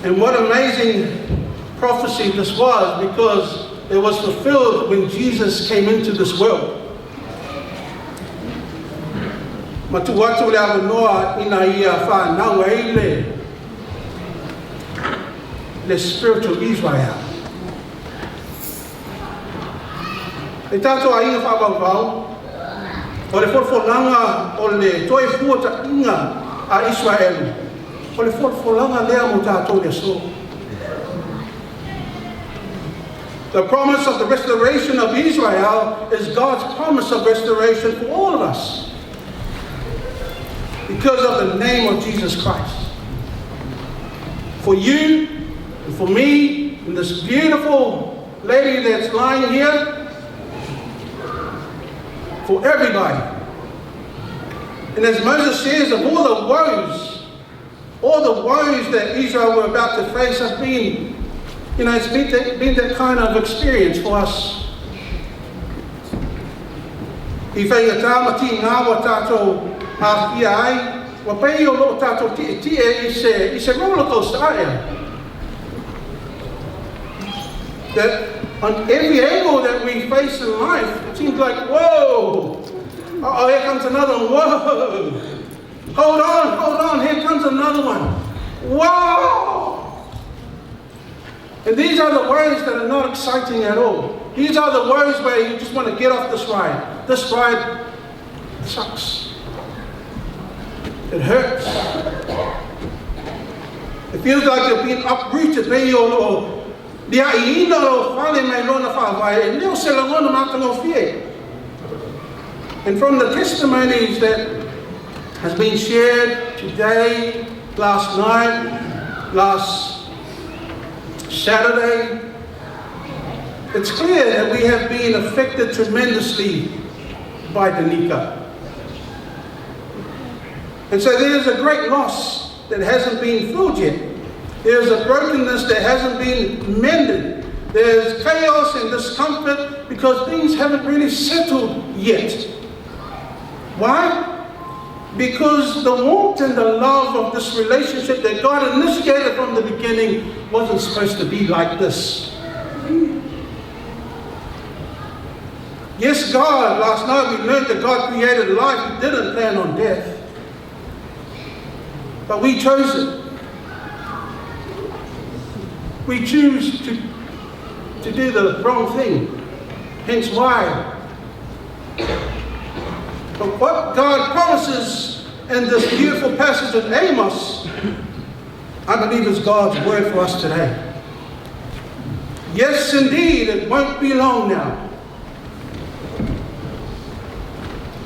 And what amazing prophecy this was, because it was fulfilled when Jesus came into this world. Matuwatu le noa ina ia fa na weile. The spiritual Israel. E tato a inga whakawau, o le whorwholanga o le toi fuata inga a Israel, o le whorwholanga lea mo tato le so. The promise of the restoration of Israel is God's promise of restoration for all of us. I because of the name of Jesus Christ. For you, and for me, and this beautiful lady that's lying here, for everybody. And as Moses says, of all the woes that Israel were about to face have been, it's been that kind of experience for us. I whai tāmati ngā wa tātou āwhia ai, wa pei o lo tātou tie I se roller coaster aia. That on every angle that we face in life, it seems like, whoa, oh, here comes another one, whoa. Hold on, here comes another one. Whoa! And these are the words that are not exciting at all. These are the words where you just want to get off this ride. This ride sucks. It hurts. It feels like you're being uprooted. And from the testimonies that has been shared today, last night, last Saturday, it's clear that we have been affected tremendously by Danica. And so there's a great loss that hasn't been filled yet. There's a brokenness that hasn't been mended. There's chaos and discomfort because things haven't really settled yet. Why? Because the warmth and the love of this relationship that God initiated from the beginning wasn't supposed to be like this. Yes, God, last night we learned that God created life. He didn't plan on death. But we chose it. We choose to do the wrong thing. Hence why. But what God promises in this beautiful passage of Amos, I believe is God's word for us today. Yes, indeed, it won't be long now.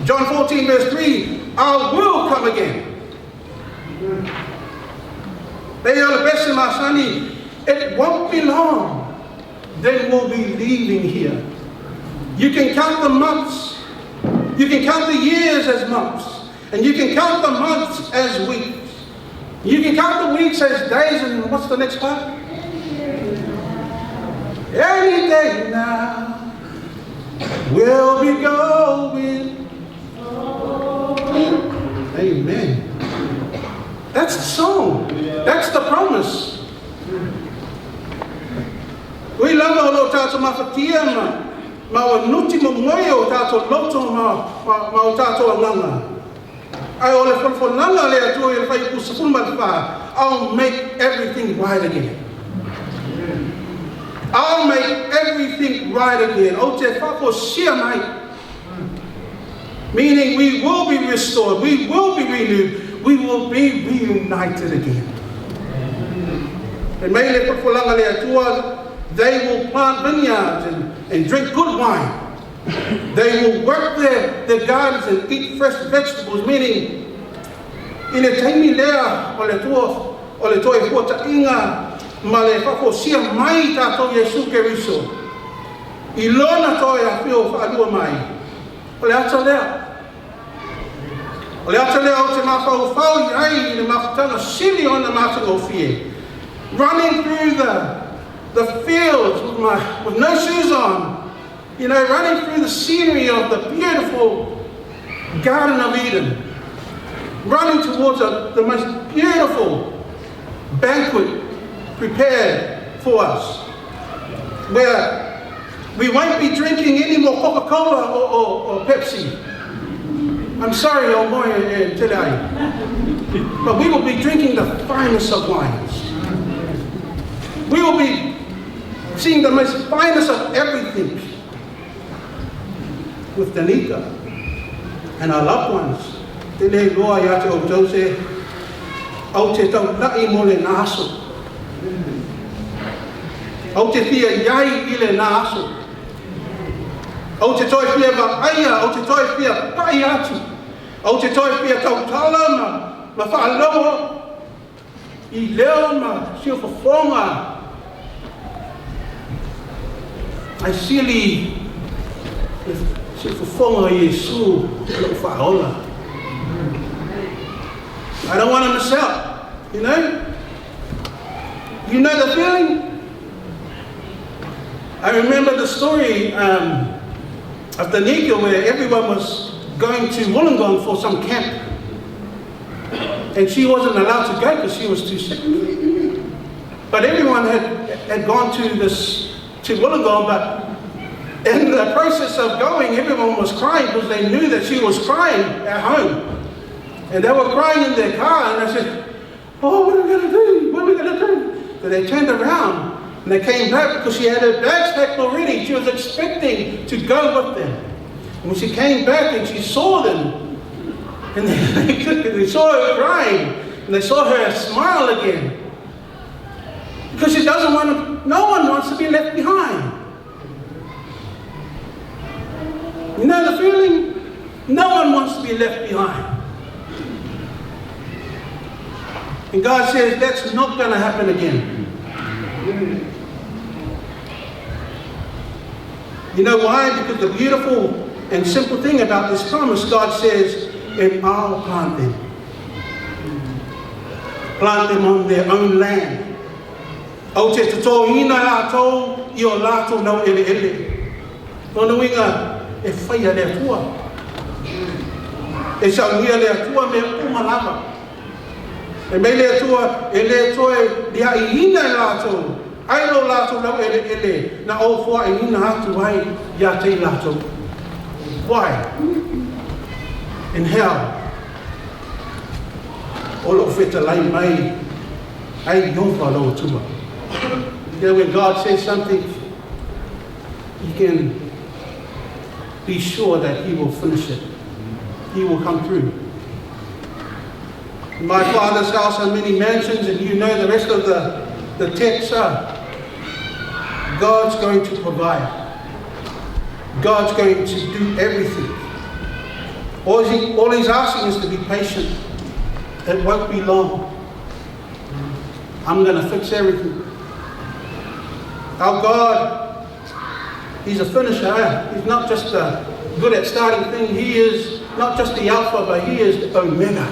John 14 verse 3, I will come again. It won't be long, then we'll be leaving here. You can count the months, you can count the years as months, and you can count the months as weeks. You can count the weeks as days, and what's the next part? Any day now, we'll be going. Amen. That's the song. That's the promise. We love our Lord Tato Mafatia, ma nuti mo moyo Tato Loto ma Tato Alanga. I ole for Nanga le atu e fai kusufun fa. I'll make everything right again. I'll make everything right again. Ote fa ko shia mai. Meaning we will be restored, we will be renewed, we will be reunited again. And they will plant vineyards and drink good wine. They will work their gardens and eat fresh vegetables, meaning in a tiny layer or le toe fota inga male fako sia mai tato Yesu Keriso. Ilona toya fio fa alua mai. Ole ata lea. Ole ata lea o te mawhau iai ni mawhutanga sili o na mātanga o fie. Running through the fields with no shoes on. You know, running through the scenery of the beautiful Garden of Eden. Running towards the most beautiful banquet prepared for us. Where we won't be drinking any more Coca-Cola or Pepsi. I'm sorry, oh boy, today. But we will be drinking the finest of wines. We will be seeing the most finest of everything with Danica and our loved ones. Tene loa ya te o Jose, au te tau lai mo le naso. Au te fia iai I le naso. Au te toi fia va aia, au te toi fia pai atu. Au te toi pia tau tala ma whaaloa. I leo ma sio whawhonga. Ai sili sio whawhonga i Yesu lo whaola. I don't want to miss out, you know? You know the feeling? I remember the story of Danica where everyone was going to Wollongong for some camp. And she wasn't allowed to go because she was too sick. But everyone had gone to Wollongong, but in the process of going, everyone was crying because they knew that she was crying at home. And they were crying in their car, and I said, oh, what are we going to do? What are we going to do? So they turned around, and they came back because she had her bags packed already. She was expecting to go with them. And when she came back and she saw them, and they saw her crying, and they saw her smile again. Because she doesn't want to, no one wants to be left behind. You know the feeling? No one wants to be left behind. And God says that's not going to happen again. You know why? Because the beautiful and simple thing about this promise, God says, and I'll plant them. Plant them on their own land. O te tato ina lato, I o lato nau ele ele. Tonu inga e whaia lea tua. E saunia lea tua me umalava. E mei lea tua, e lea toe lia I ina e lato. Ai lo lato nau ele ele. Na o fua e ina hatu ai ia te lato. Why? In hell. Olo feta lai mai. Ai yonfa lo tua. You know, when God says something, you can be sure that He will finish it. He will come through. In my Father's house are many mansions, and you know the rest of the text are. God's going to provide. God's going to do everything. All He's asking is to be patient. It won't be long. I'm going to fix everything. Our God, He's a finisher. Eh? He's not just good at starting things. He is not just the Alpha, but He is the Omega.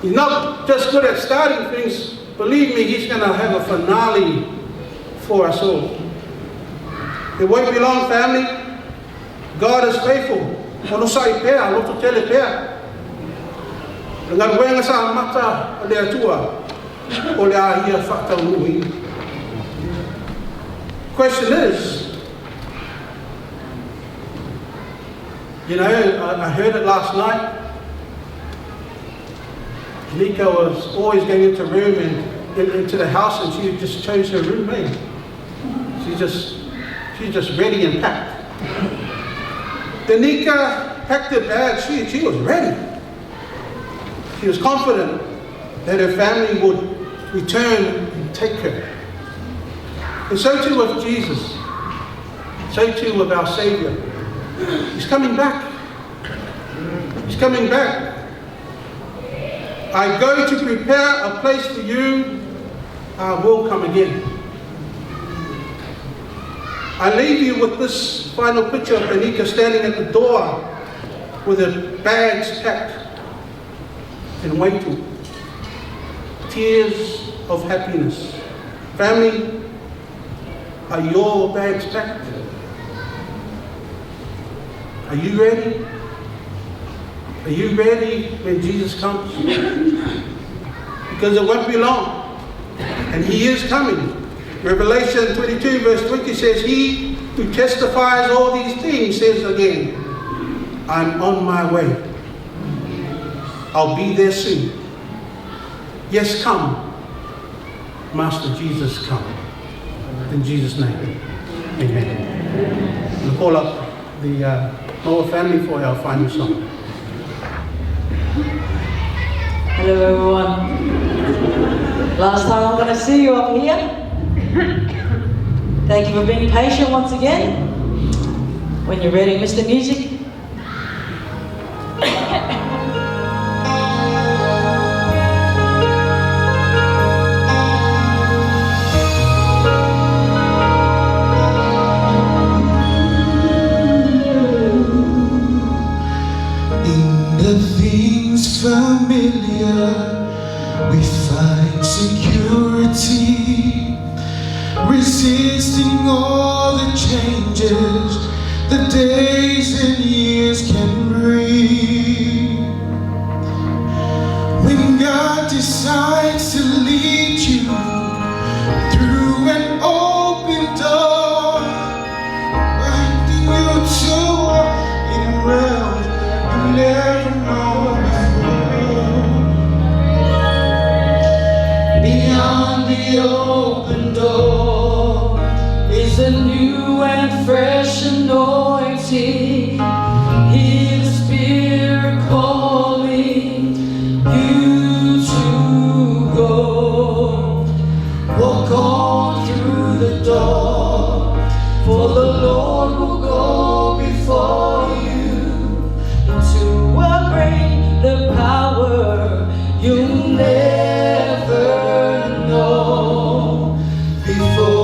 He's not just good at starting things. Believe me, He's going to have a finale for us all. It won't be long, family. God is faithful. Ono sai pea, loto tele pea. Ngar wenga sa mata le atua. Question is, you know, I heard it last night. Nika was always going into the room and into the house, and she just chose her roommate. She's just ready and packed. Then Nika packed her bag. She was ready. She was confident that her family would return and take her. And so too with Jesus. So too with our Savior. He's coming back. He's coming back. I go to prepare a place for you. I will come again. I leave you with this final picture of Danica standing at the door with her bags packed and waiting. Tears of happiness. Family, are your bags packed? Are you ready? Are you ready when Jesus comes? Because it won't be long. And He is coming. Revelation 22 verse 20 says, He who testifies all these things says again, I'm on my way. I'll be there soon. Yes, come. Master Jesus, come. In Jesus' name. Amen. We'll call up the Moa family for our final song. Hello everyone. Last time I'm going to see you up here. Thank you for being patient once again. When you're ready, Mr. Music. We find security, resisting all the changes the days and years can bring. When God decides to lead you through an open door, binding you to in realms you never known before. Beyond the open door is a new and fresh anointing. Hear the Spirit calling you to go. Walk on through the door, for the Lord will go before you into a greater power you'll never know before.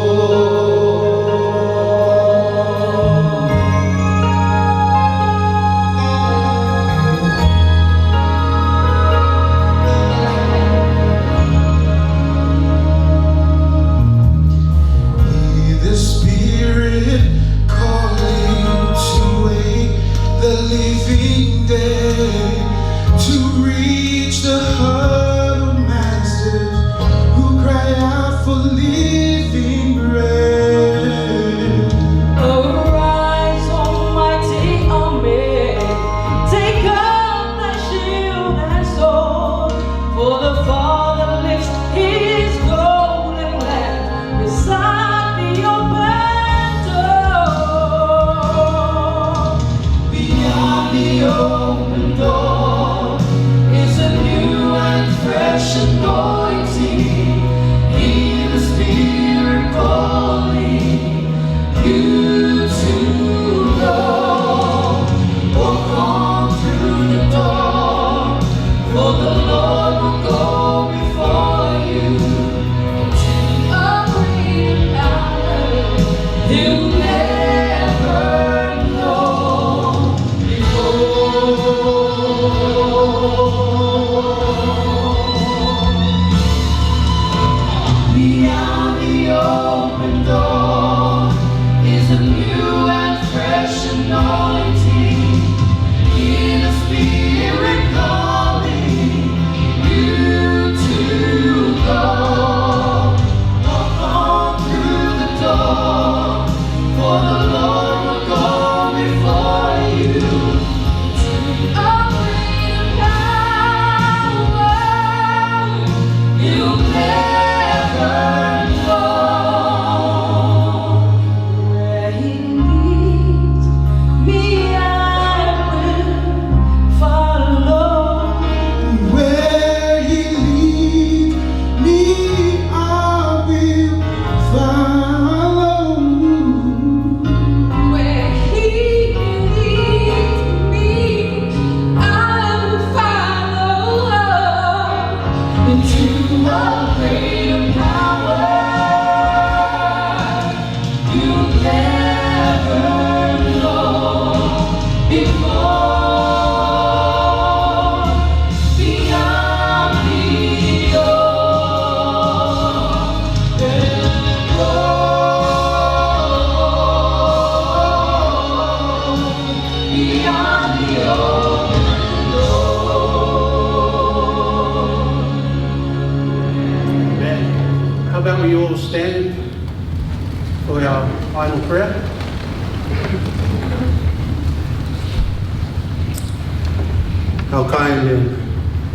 Our kind and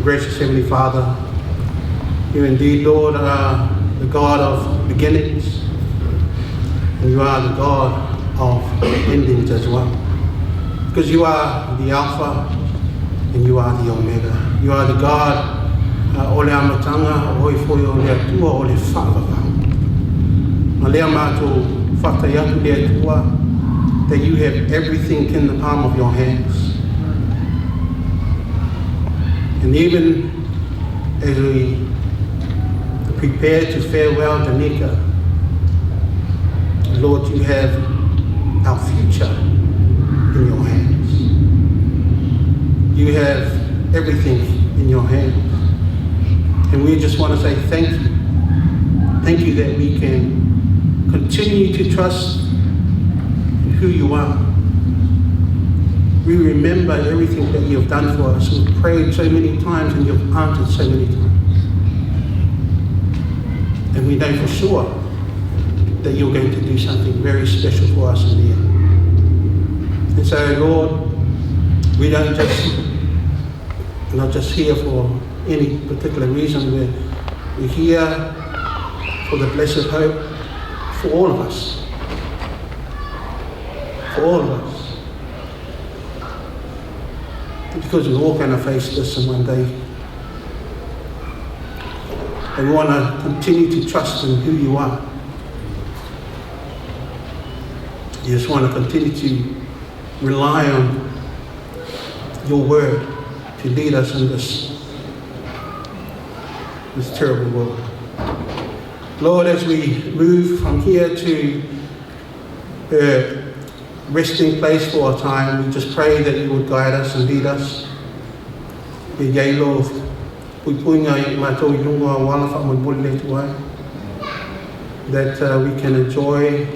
gracious Heavenly Father, you indeed, Lord, are the God of beginnings, and you are the God of endings as well. Because you are the Alpha and you are the Omega. You are the God, o le amatanga, o i foi o le atua, o le whakawhau. Ma lea mātou whakai atu le atua, that you have everything in the palm of your hands. And even as we prepare to farewell Danica, Lord, you have our future in your hands. You have everything in your hands. And we just want to say thank you. Thank you that we can continue to trust in who you are. We remember everything that you've done for us. We've prayed so many times and you've answered so many times. And we know for sure that you're going to do something very special for us in the end. And so, Lord, we don't just, we're not just here for any particular reason. We're here for the blessed hope for all of us. For all of us. Because we're all going to face this in one day. And we want to continue to trust in who you are. You just want to continue to rely on your word to lead us in this terrible world. Lord, as we move from here to a resting place for a time, we just pray that you would guide us and lead us. That we can enjoy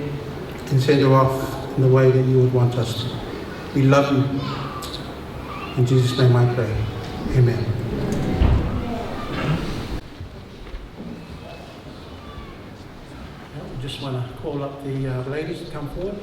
and send her off in the way that you would want us to. We love you. In Jesus' name I pray. Amen. We just want to call up the ladies to come forward.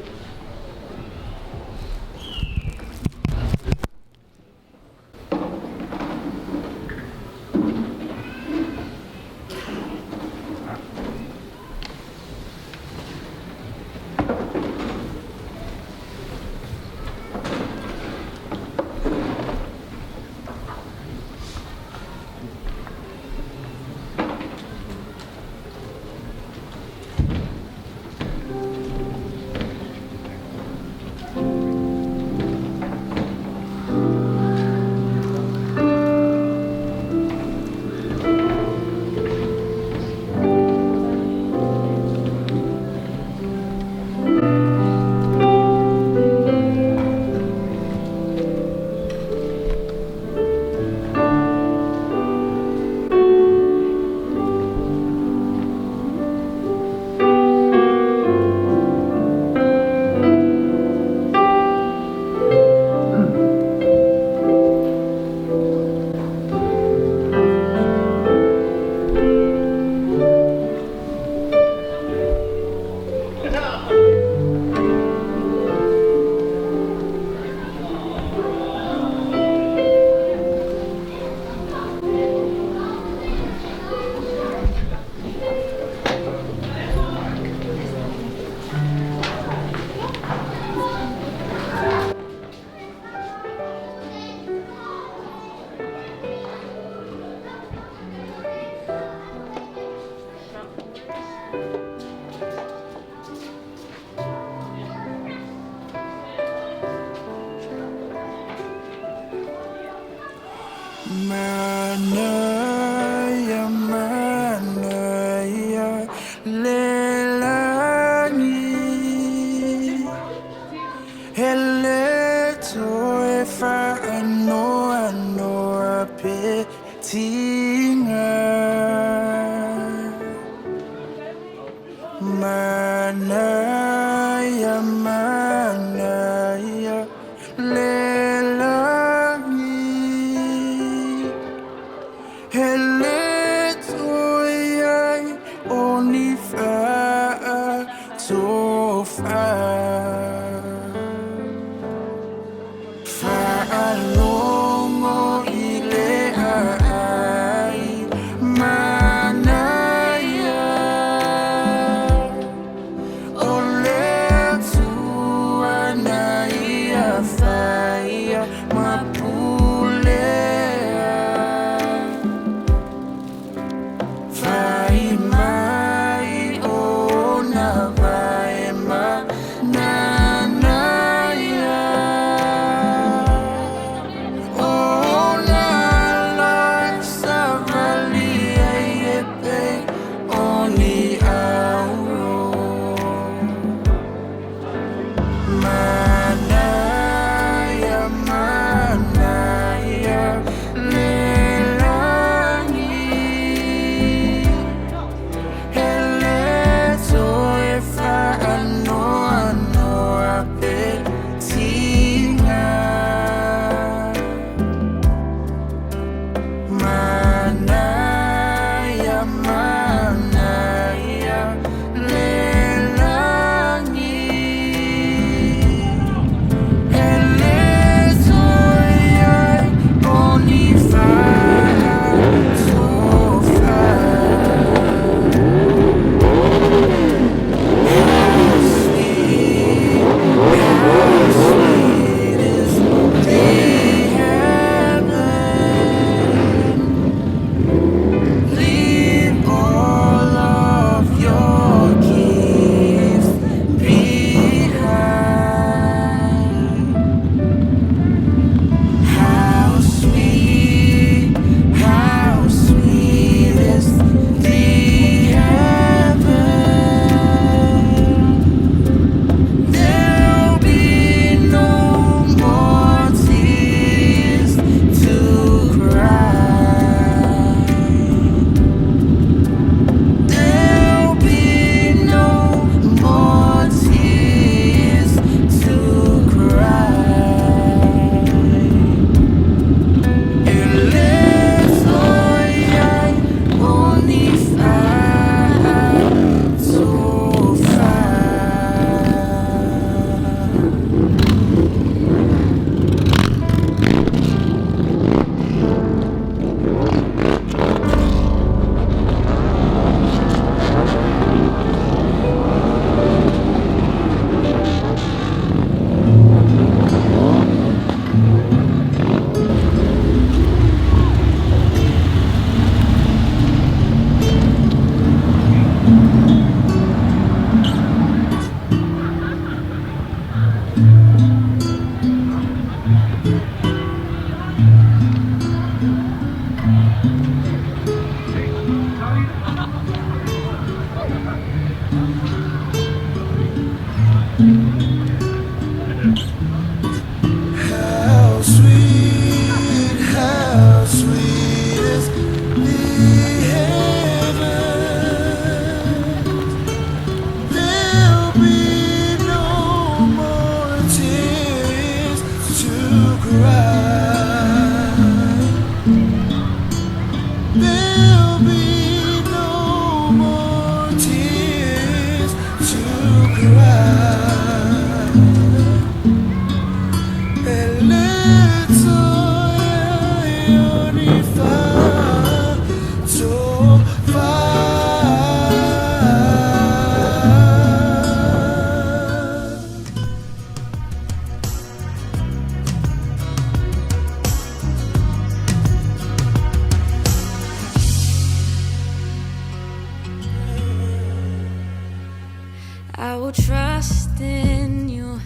I will trust in you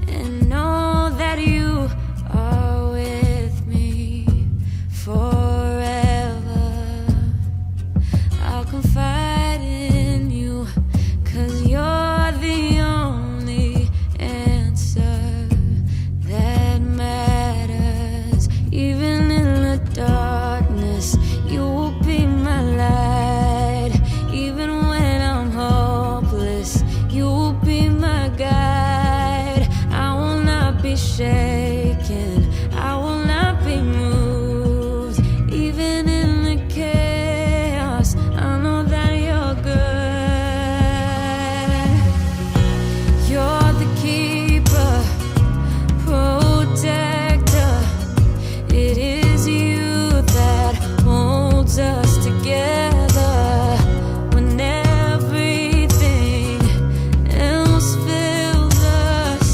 and know that you are with me forever. I'll confide in you, 'cause you're the only answer that matters. Even in the darkness, you will be my light. Even when I'm hopeless, you will be my guide. I will not be shaken, I will not be moved. Even in the chaos, I know that you're good. You're the keeper, protector. It is you that holds us together when everything else fails us.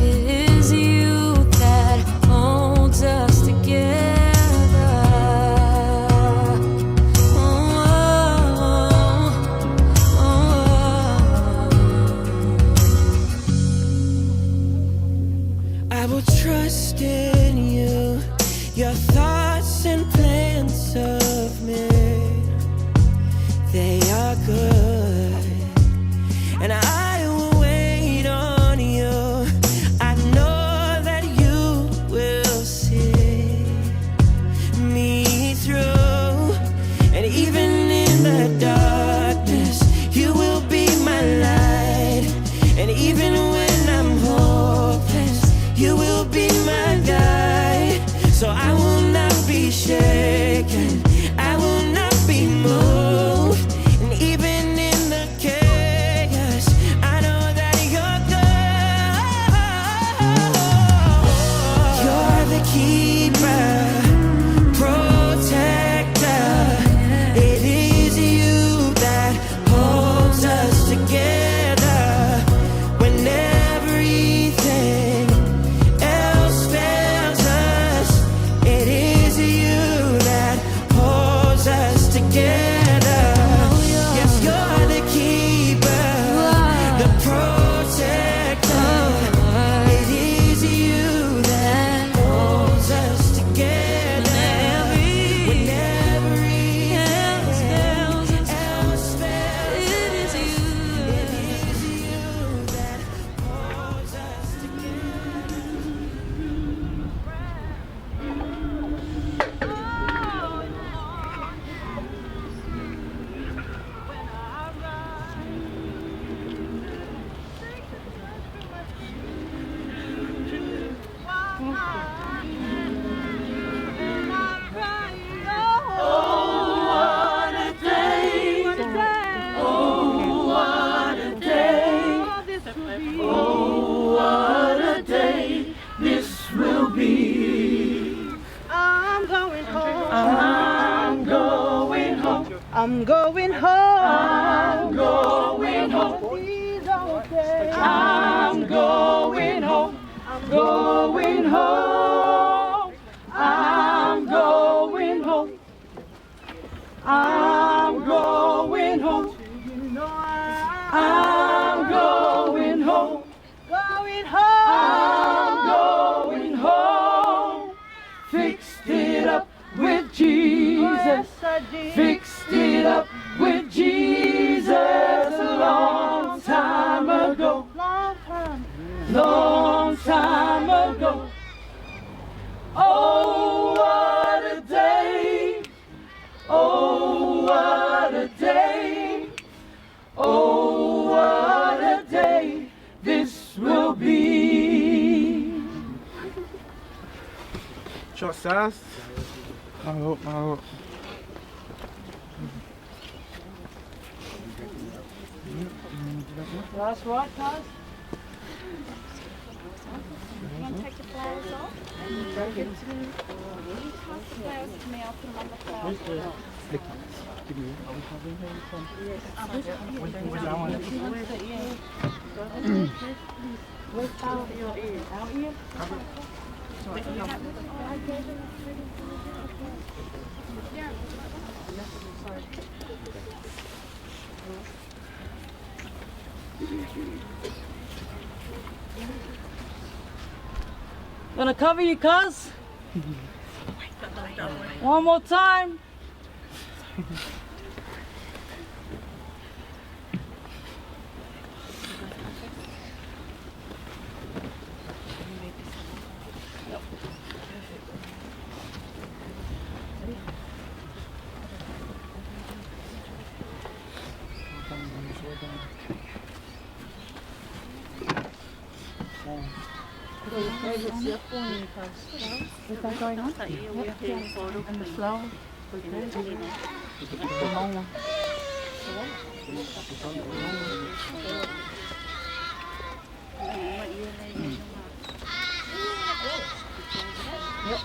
It is you that holds us together. Oh, oh, oh. I will trust in you, your thoughts and plans of me, they are good, and I will wait on you. I know that you will see me through, and even in the darkness, you will be my light, and even when I'm hopeless, you will be my guide. So I will not be shaken, I will not be moved. I'm going home. I'm going home. Please don't say I'm going home. I'm going home. I'm going home. I'm going home. I'm going home. Going home. I'm going home. Fixed it up with Jesus. Fixed it up with Jesus a long time ago. Long time ago. Oh, what a day. Oh, what a day. Oh, what a day this will be. Chosas. Mau. Last what, Cos? You want to take the flowers off? Give it to me. Pass the flowers to me, I'll put them on the flower. Where's flower for your ear? Out here? Gonna cover you, cuz? One more time. Is that going on? And the flower? The long one. Yep.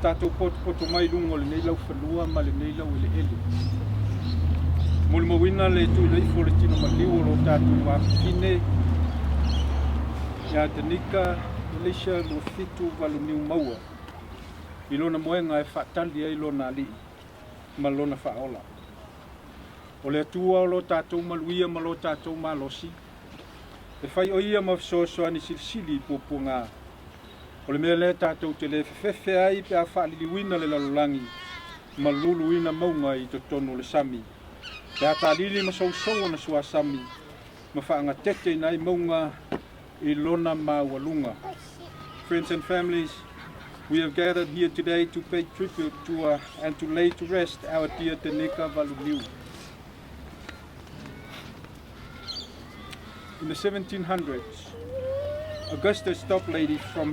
Tātou poto mai lungo le nei lau whanua ma le nei lau ele ele. Mole mawina le tui lei fo le tino ma liu lo tātou wāwhine. Ia Tanika, Malaysia, lo fitu walu niu maua. I lona moenga e whaatali ai lona li, ma lona whaola. O le atua o lo tātou maluia ma lo tātou malosi. E whai o ia ma wsosoa ni silisili popo ngā. O le mea le tātou te le whewhewhe ai pe a whaaliliwina le lalolangi, ma luluina maunga i to tono le sami. Pe a tālili ma sausau na sua sami, ma whaanga tete nai maunga i lona mawalunga. Friends and families, we have gathered here today to pay tribute to and to lay to rest our dear Tanika Valuliu. In the 1700s, Augustus Toplady, from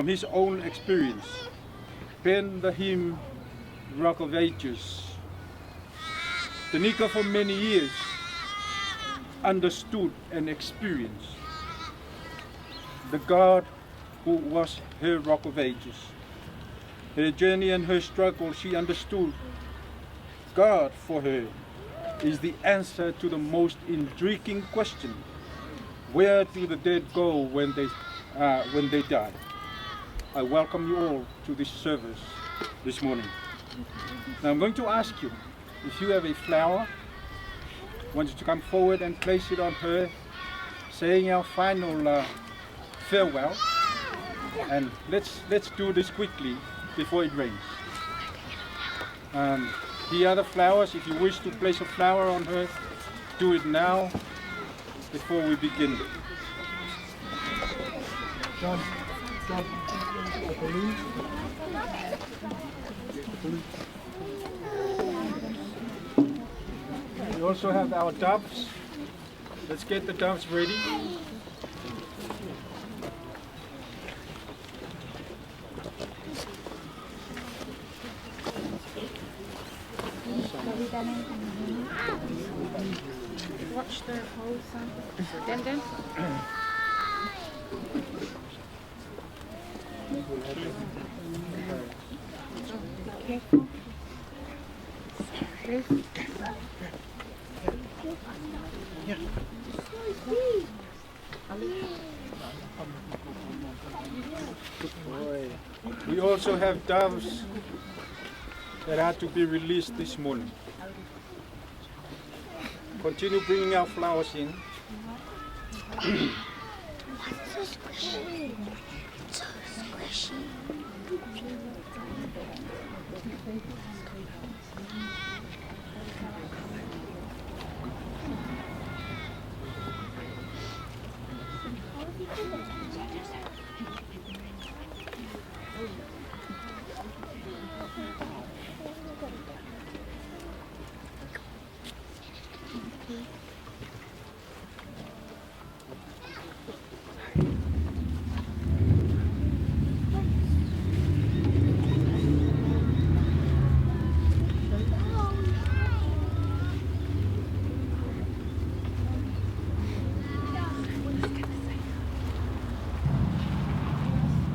his own experience, penned the hymn Rock of Ages. Tanika for many years understood and experienced the God who was her Rock of Ages. Her journey and her struggle, she understood God for her is the answer to the most intriguing question: where do the dead go when they die? I welcome you all to this service this morning. Now I'm going to ask you, if you have a flower, I want you to come forward and place it on her, saying our final farewell. And let's do this quickly before it rains. Here are the flowers. If you wish to place a flower on her, do it now before we begin. John, we also have our doves. Let's get the doves ready. Watch the whole sample. Then. Be careful. Please. We also have doves that had to be released this morning. Continue bringing our flowers in. So squishy. So squishy.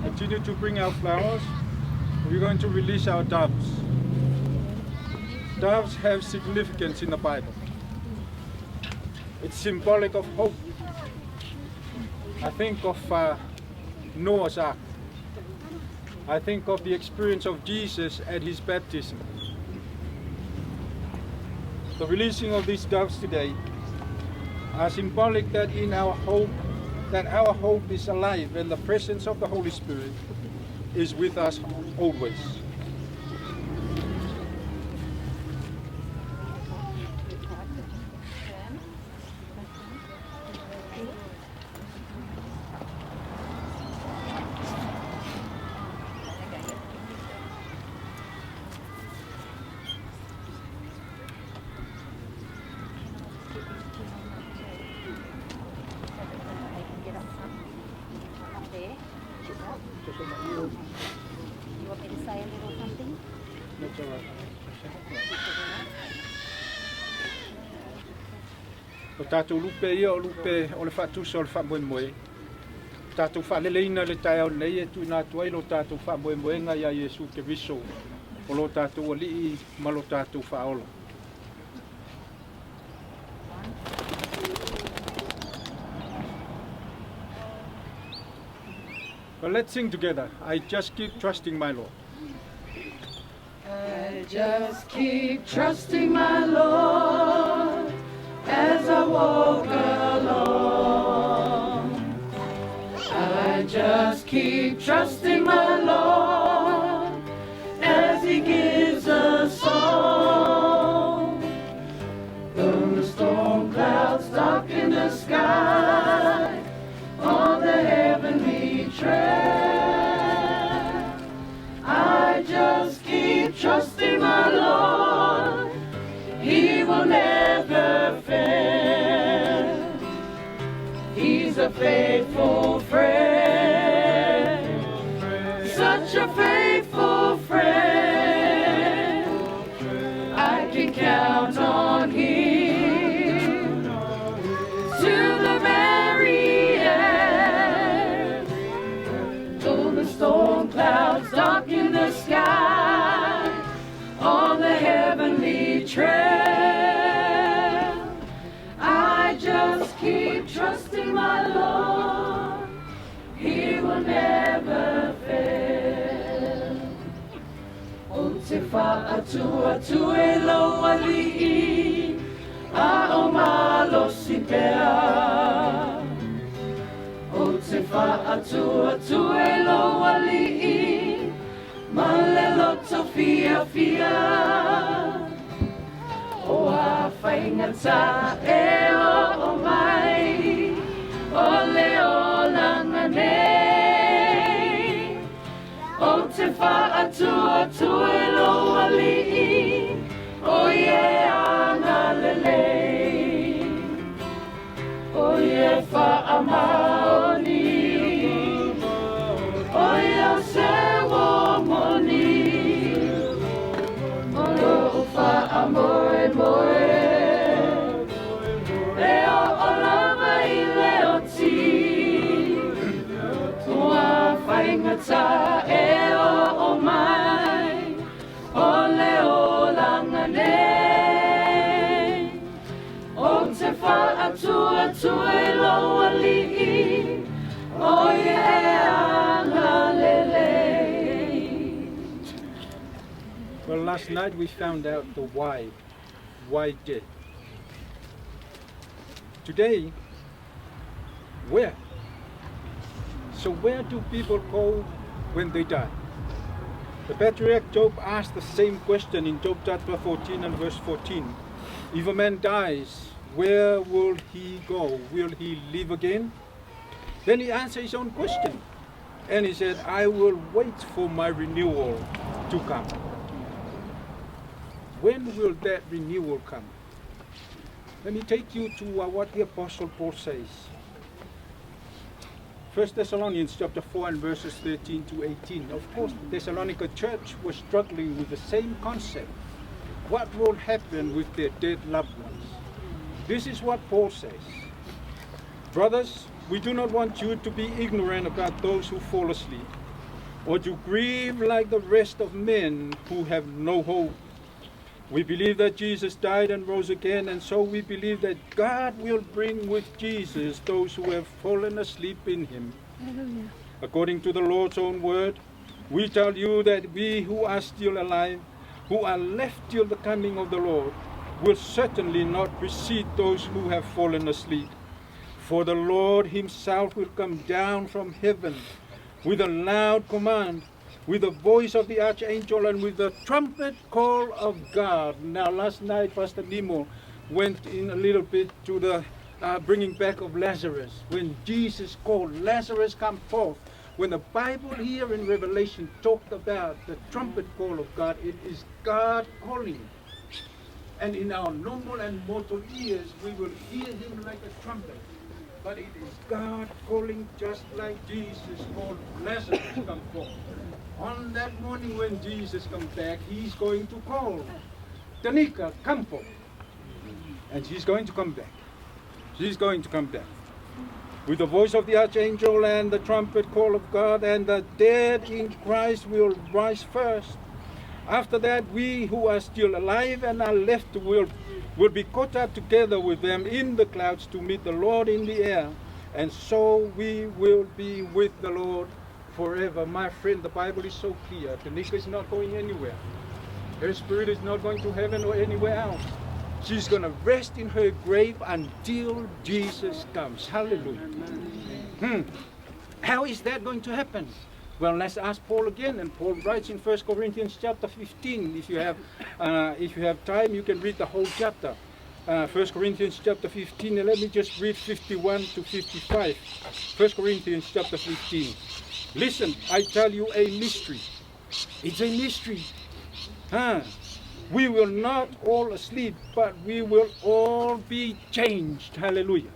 Continue to bring our flowers. We're going to release our doves. Doves have significance in the Bible. It's symbolic of hope. I think of Noah's Ark. I think of the experience of Jesus at his baptism. The releasing of these doves today are symbolic that in our hope, that our hope is alive and the presence of the Holy Spirit is with us always. You want me to say a little something? That's all right. O tātou lupe ia o lupe o le whatusa o le whamoemoe. Tātou whaleleina le tai au nei e tui nā tuai lo tātou whamoemoenga ia Iesu ke viso o lo tātou alii ma lo tātou whaola. But let's sing together. I just keep trusting my Lord. I just keep trusting my Lord as I walk along. I just keep trusting my Lord as He gives a song. Though the storm clouds darken the sky on the heavenly trail, I just keep trusting my Lord. He will never fail. He's a faithful friend, such a faithful friend. I can count on Him to the very end. Though the storm clouds darken the sky on the heavenly trail, I just keep trusting my Lord. He will never fail. O te whaatua tue lo ali'i, a o malo si pea. O te whaatua tue lo ali'i, ma le loto fia fia. O a whaingata e o mai, o leo langa nei. O te whaatua tue lo ali'i, o ye ana lelei. O ye whaamaoni, o ye sewo moni, o lo whaamoi. tua tua loa li'i, o e anga lele. Well, last night we found out the why. Why death? Today, where? So where do people go when they die? The patriarch Job asked the same question in Job chapter 14 and verse 14. If a man dies, where will he go? Will he live again? Then he answered his own question. And he said, I will wait for my renewal to come. When will that renewal come? Let me take you to what the Apostle Paul says. 1 Thessalonians chapter 4 and verses 13 to 18. Of course, the Thessalonica church was struggling with the same concept. What will happen with their dead loved ones? This is what Paul says. Brothers, we do not want you to be ignorant about those who fall asleep, or to grieve like the rest of men who have no hope. We believe that Jesus died and rose again, and so we believe that God will bring with Jesus those who have fallen asleep in him. Hallelujah. According to the Lord's own word, we tell you that we who are still alive, who are left till the coming of the Lord, will certainly not precede those who have fallen asleep. For the Lord himself will come down from heaven with a loud command, with the voice of the archangel, and with the trumpet call of God. Now, last night, Pastor Nemo went in a little bit to the bringing back of Lazarus. When Jesus called, Lazarus, come forth. When the Bible here in Revelation talked about the trumpet call of God, it is God calling. And in our normal and mortal ears, we will hear him like a trumpet. But it is God calling, just like Jesus called Lazarus, come forth. On that morning when Jesus comes back, he's going to call Tanika, come forth. And she's going to come back. She's going to come back. With the voice of the archangel and the trumpet call of God, and the dead in Christ will rise first. After that, we who are still alive and are left will be caught up together with them in the clouds to meet the Lord in the air. And so we will be with the Lord forever. My friend, the Bible is so clear. Tanika is not going anywhere. Her spirit is not going to heaven or anywhere else. She's going to rest in her grave until Jesus comes. Hallelujah. How is that going to happen? Well, let's ask Paul again. And Paul writes in 1 Corinthians chapter 15. If you have time, you can read the whole chapter. 1 Corinthians chapter 15. And let me just read 51 to 55. 1 Corinthians chapter 15. Listen, I tell you a mystery. It's a mystery. We will not all sleep, but we will all be changed. Hallelujah.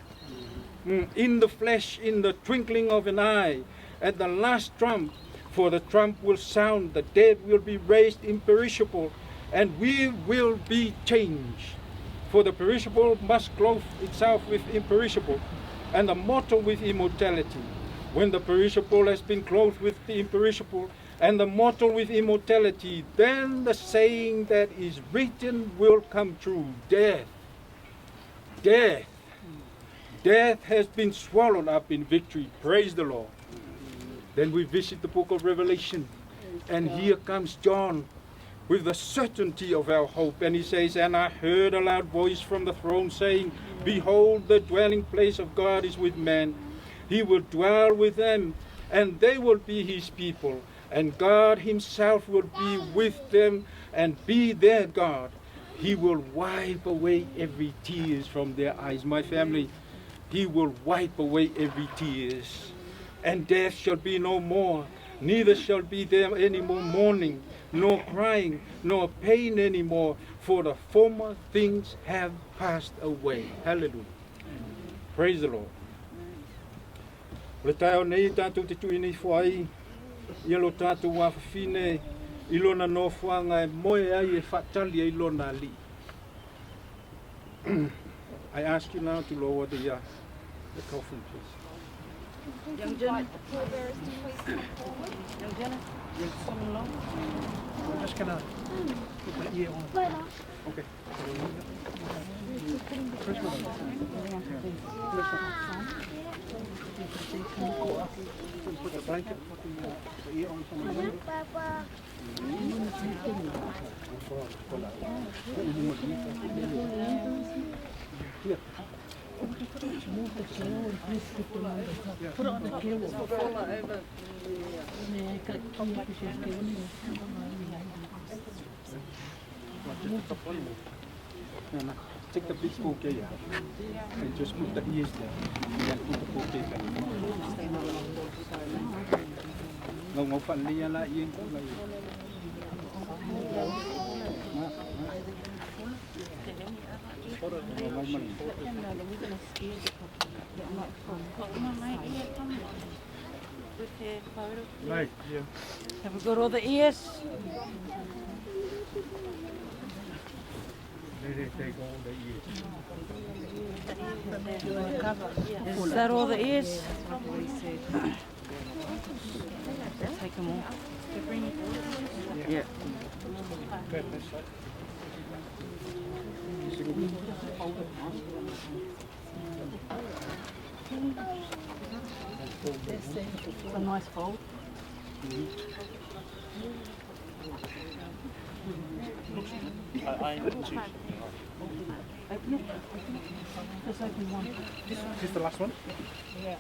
In the flesh, in the twinkling of an eye, at the last trump. For the trump will sound, the dead will be raised imperishable, and we will be changed. For the perishable must clothe itself with imperishable, and the mortal with immortality. When the perishable has been clothed with the imperishable, and the mortal with immortality, then the saying that is written will come true. Death has been swallowed up in victory. Praise the Lord. Then we visit the book of Revelation, and here comes John with the certainty of our hope. And he says, and I heard a loud voice from the throne saying, behold, the dwelling place of God is with men. He will dwell with them, and they will be his people. And God himself will be with them and be their God. He will wipe away every tears from their eyes. My family, he will wipe away every tears. And death shall be no more, neither shall be there any more mourning, nor crying, nor pain anymore, for the former things have passed away. Hallelujah. Praise the Lord. Le tau nei tātou te tui nei whai, ia lo tātou wawhine, ilona no whanga e moe ai e whatali e ilona li. I ask you now to lower the coffin, please. Young Jenna. The pallbearers to please come forward. Young Jenna, come along. I'm just gonna put my ear on. Later. Okay. Put the blanket, put the ear on someone. Put it on the table. Take the big bouquet out and just put the ears there and then put the bouquet back. Ngọc phần đi lại yên cũng là Right. Have we got all the ears? They take all the ears. Is that all the ears? Take them all. Yeah. It's a nice fold. I wouldn't choose. Open it. Just open one. This is the last one? Yeah.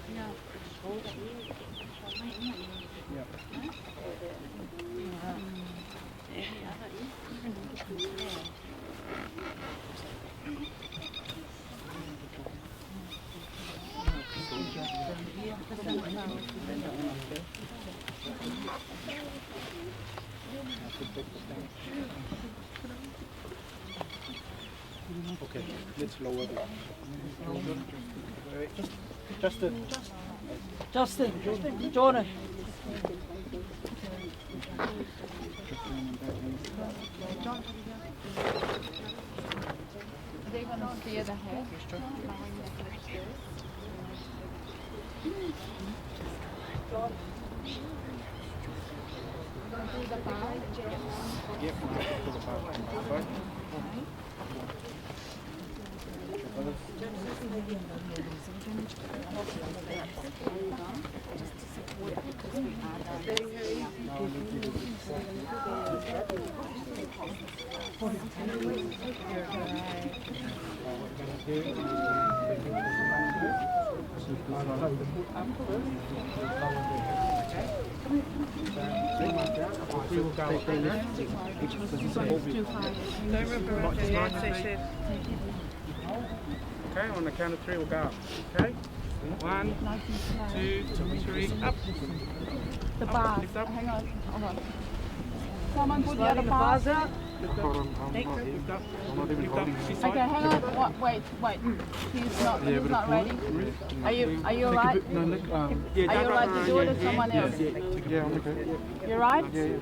Okay, let's lower it. Justin. Jordan. They're going to steer the head. Do the bow. Yep, for the power. Okay, on the count of three we'll go up. Okay? 1, 2, 3, up. The bar. Lift up. Hang on. Hold on. Someone put the other bars out. Lift up. Lift up. Lift up. This Okay, side. hang on. What? Wait. He's not ready. Are you alright? No, look. Are you alright to do it or someone else? Yeah, I'm okay. You right? Yeah.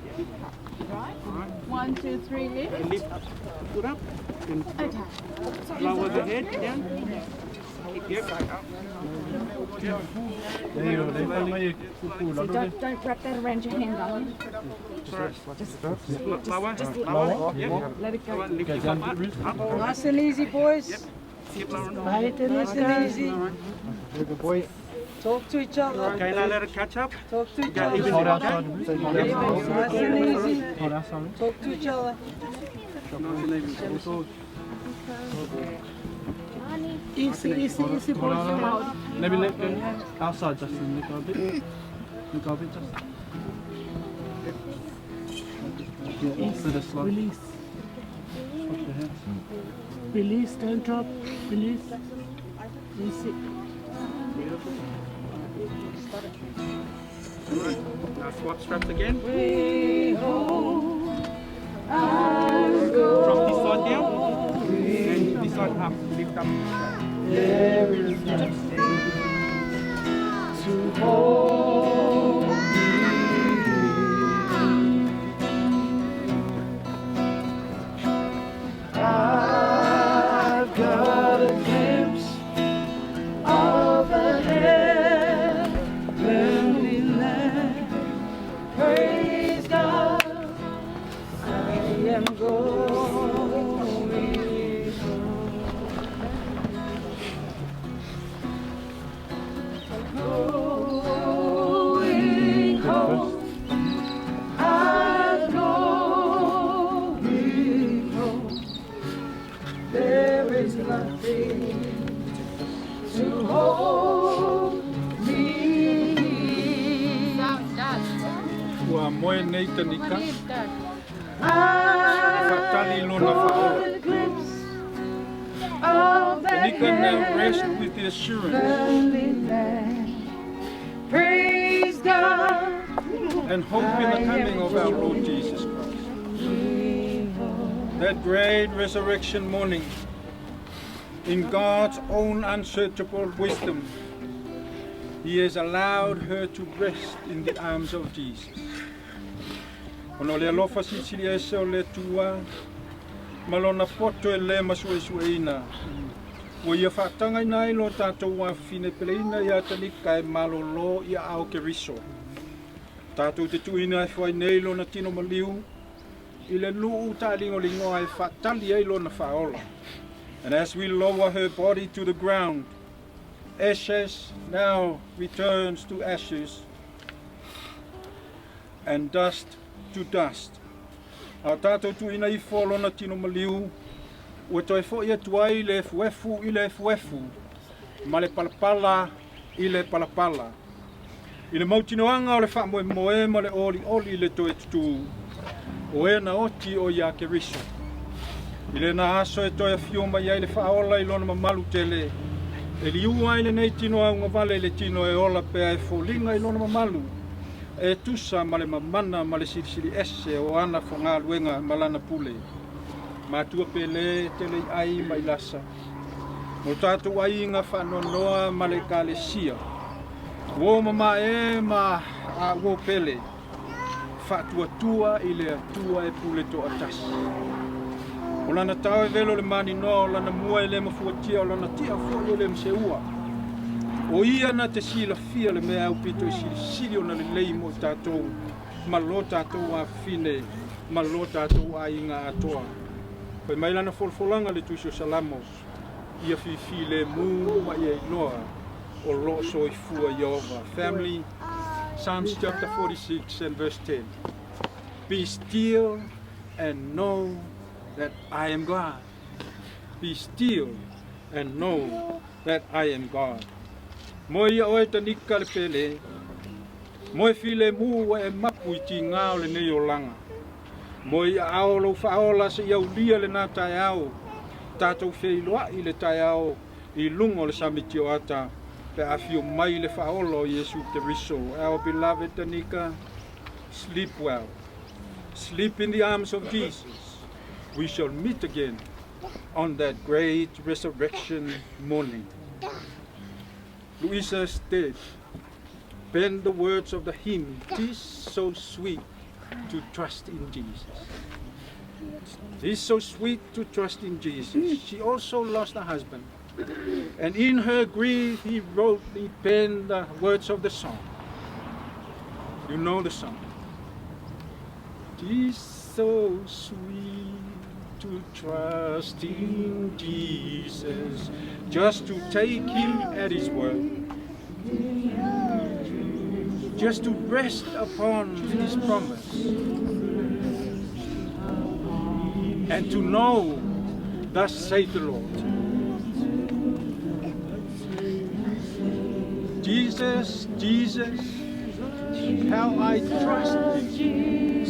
Right? 1, 2, 3, lift. Lift up. Put up. Okay. Lower the head down. Yep. So don't wrap that around your hand, darling. Lower. Yep. Let it go. Lift it up. Nice and easy, boys. Yep, Lauren. Nice and easy. Good boy. Talk to each other. Okay, now let it catch up. Talk to each Yeah, other. even Hold okay? Nice and easy. Talk to each other. Nice and even. Easy, boys. Maybe let go outside, Justin. Look a bit. Look a bit, Justin. Instead of slide. Release. Watch your hands. Release. Don't drop. Release. Release it. Now swap straps again. Way home. Drop this side down. And this side up. Lift up. There is nothing to hold me. I've got a glimpse of a heaven am going home. I'm going home. There is nothing to hold me. Ua moe nei tanika. I Whakatali lona whaola. Tanika now rest with the assurance praise God and hope in the coming of our Lord Jesus Christ. That great resurrection morning, in God's own unsearchable wisdom, He has allowed her to rest in the arms of Jesus. Ono le alofa sisili ese o le tua, malona poto e le masuesueina. Wa ia whaatanga ina ilo tātou wa fine peleina ia tanika e malolo ia au ke riso. Tātou te tuina e whai nei lo na tino maliu, I le luu tālingo lingoa e whaatali e lo na whaola. And as we lower her body to the ground, ashes now returns to ashes, and dust to dust. A tātou tuina I wholo na tino maliu, ua toi fo ia tuai le fuefu I le fuefu, ma le palapala I le palapala. I le mautinoanga o le wha moe ma le oli le toe tutu, o e na oti o ia ke riso. I le na aso e toi a fioma ia I le whaola I lona mamalu tele, e li ua I le nei tino au ngavale le tino e ola pea e fōlinga I lona mamalu, e tusa ma le mamana ma le sirisiri ese o ana whanga luenga malana pule. Matua pele tele ai mai lasa. Mo tātou ai ngā whanonoa ma le kālesia. Wo mama e ma a wo pele. Whatua tua I le atua e pule to atasi. O lana tau e velo le mani noa, o lana mua e le mafuatia, o lana tia fo le mseua. O ia na te sila fia le mea au pito I siri o na le lei mo tātou. Malo tātou a fine, malo tātou a inga atoa. Pai mai lana folfolanga le tuisio salamos, ia fifi le mu ma ia iloa, o lo so I fua Yehova. Family, Psalms chapter 46 and verse 10. Be still and know that I am God. Be still and know that I am God. Mo ia oe tanika le pele, mo e file mu e mapu I ti ngao le nei o langa. Mo ia ao lo whaola se iau lia le nā tai ao, tātou wheiloa I le tai ao, I lungo le samitio ata, pe awhio mai le whaola o Yesu te riso. Our beloved tanika, sleep well. Sleep in the arms of Jesus. We shall meet again on that great resurrection morning. Louisa said, pen the words of the hymn, "'Tis so sweet to trust in Jesus." It is so sweet to trust in Jesus. She also lost a husband. And in her grief, he penned the words of the song. You know the song. It is so sweet to trust in Jesus, just to take him at his word, just to rest upon his promise, and to know, thus saith the Lord. Jesus, Jesus, how I trust him,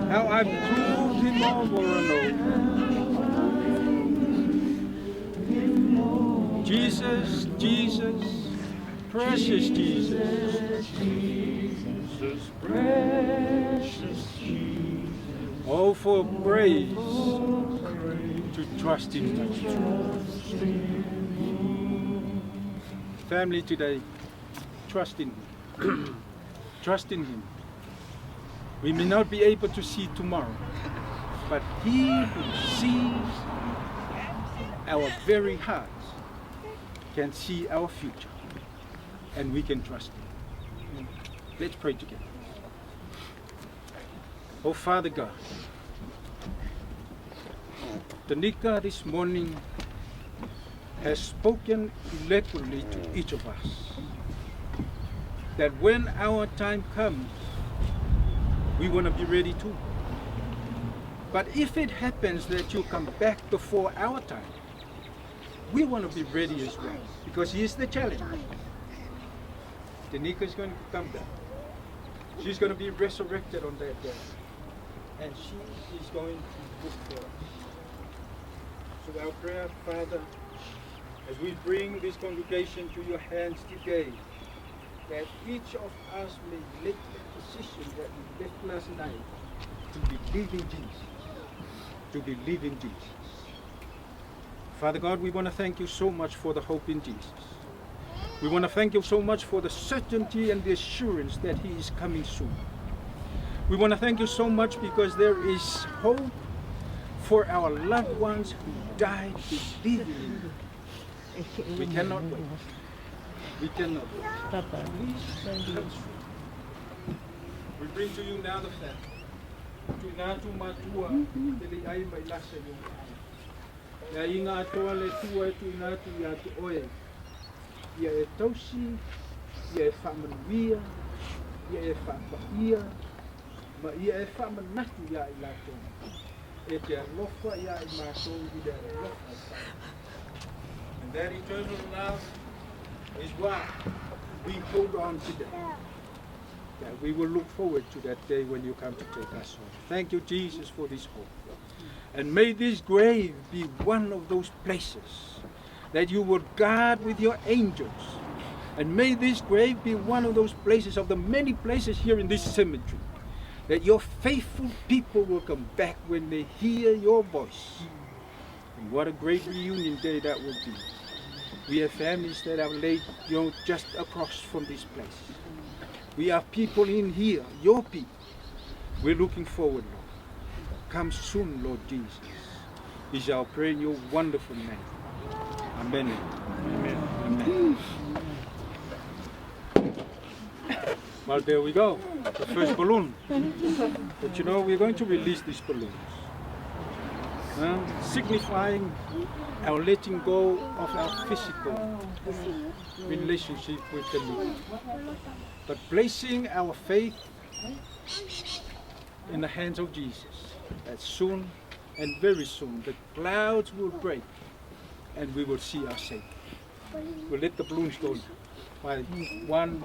how I proved him over and over. Jesus, Jesus, precious Jesus, precious Jesus. Oh, for grace to trust in him. Family today, trust in him. Trust in him. We may not be able to see tomorrow, but he who sees our very hearts can see our future, and we can trust him. Let's pray together. Oh, Father God, Tanika this morning has spoken eloquently to each of us that when our time comes, we want to be ready too. But if it happens that you come back before our time, we want to be ready as well, because here's the challenge. Tanika is going to come back. She's going to be resurrected on that day, and she is going to book for us. So our prayer, Father, as we bring this congregation to your hands today, that each of us may make the decision that we left last night to believe in Jesus. To believe in Jesus. Father God, we want to thank you so much for the hope in Jesus. We want to thank you so much for the certainty and the assurance that he is coming soon. We want to thank you so much because there is hope for our loved ones who died believing in you. We cannot wait. We cannot wait. Please come true. We bring to you now the fact. Tu ngā tu matua, te li ai mai lasa yung ai. Ia i ngā toa le tua e tu ngā tu ia te oe. Ia e tausi, ia e whamanuia, ia e whapahia, ma ia e whamanatu ia i lātou. E te alofa ia i mātou i te alofa. And that eternal love is why we hold on today. That we will look forward to that day when you come to take us home. Thank you, Jesus, for this hope. And may this grave be one of those places that you will guard with your angels. And may this grave be one of those places of the many places here in this cemetery that your faithful people will come back when they hear your voice. And what a great reunion day that will be. We have families that are laid, just across from this place. We have people in here, your people. We're looking forward, Lord. Come soon, Lord Jesus. Is our prayer in your wonderful name. Amen. Amen. Amen. Well, there we go. The first balloon. But we're going to release these balloons. Signifying our letting go of our physical relationship with the Lord. But placing our faith in the hands of Jesus, that soon and very soon the clouds will break and we will see our Savior. We'll let the balloons go by 1,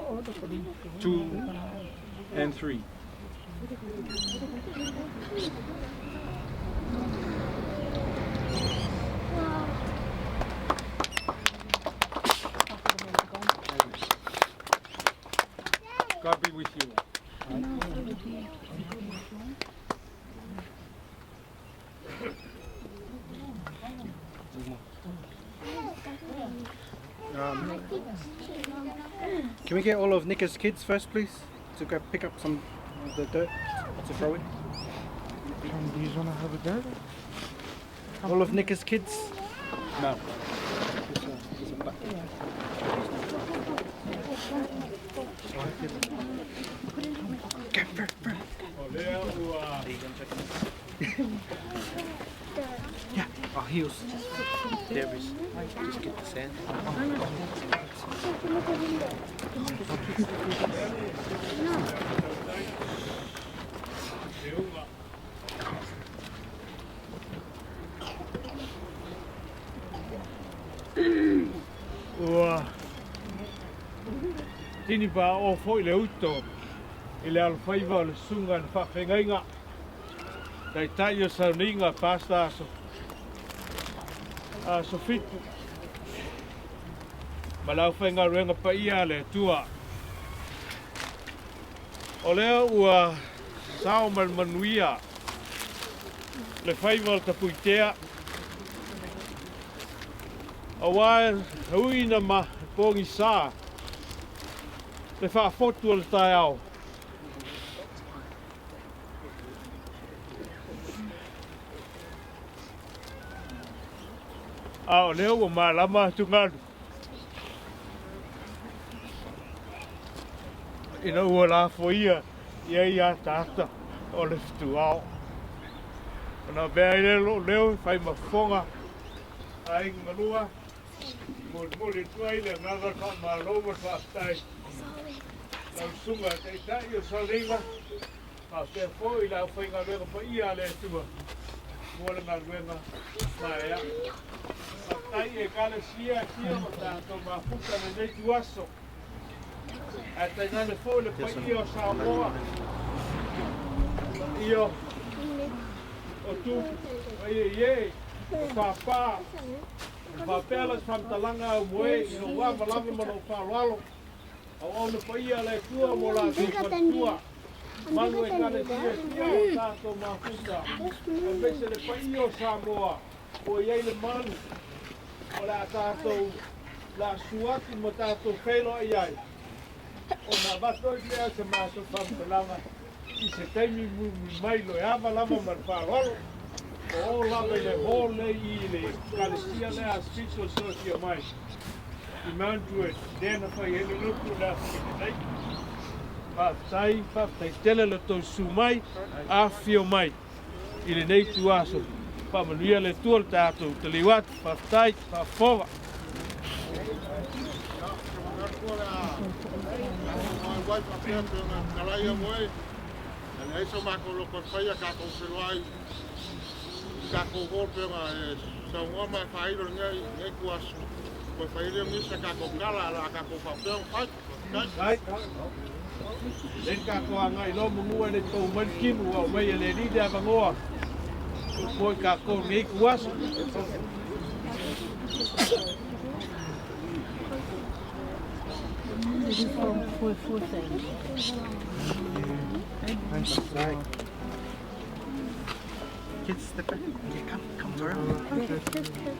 2, and 3. God be with you. Can we get all of Nika's kids first, please? To go pick up some of the dirt to throw in. Do you want to have a go? All of Nika's kids? No. Yeah, our heels. There is. Just get the sand. Tini pa o foi le uto I le alfaiva o le sunga na whawhengainga dai tai o sauninga pasta so fitu ma lau whainga ruenga pa ia le tua o leo ua sao manuia le whaiva o tapuitea a wae huina ma pongi saa le whaafotu o le tai au. O leo o malama tunganu. Ina ua la foia ia ia tata. o le fituao. Ona bea i leo leo fai mafonga a inga malua. Muli tuai le nganga ka maloma ka tai. Lau sunga te tai o salinga. Ka te fo i lau fai ngā wenga pa ia le tua. Mua le ngā wenga mai ea. Ka tai e kale sia o tātou mafuta le nei tuaso. A tai ngane fo le pa ia o Samoa. Io o tu ai o papa papela famtalanga o moe i no wa malanga mo no palalo o ona paia le tua mo la tua manu e kale tia o tato mafuta o vese le paia o Samoa o iei le manu o la tato la suati mo tato felo iai o na vato i lea se maso famtalanga i se teimi mai lo e ava lama marwhārolo o lava le hole i le kalestia le aspitso sosia mai i mantu e tēna whai hele lupu la nei whaftai tele le tau su mai a whio mai i le nei tu aso whamanuia le tua le tātou te liwat whaftai whafowa Nei so mako lo kon faia ka ko se wai ka ko go pega sa ngo ma fai ro nei kuas ko fai le mi sa ka ko kala la ka ko fa peo fai Ai le ka ko anga i lo mu le to man kimu o mai le ni da bangoa ko ka ko nei kuas Kids, step back. Yeah, come around.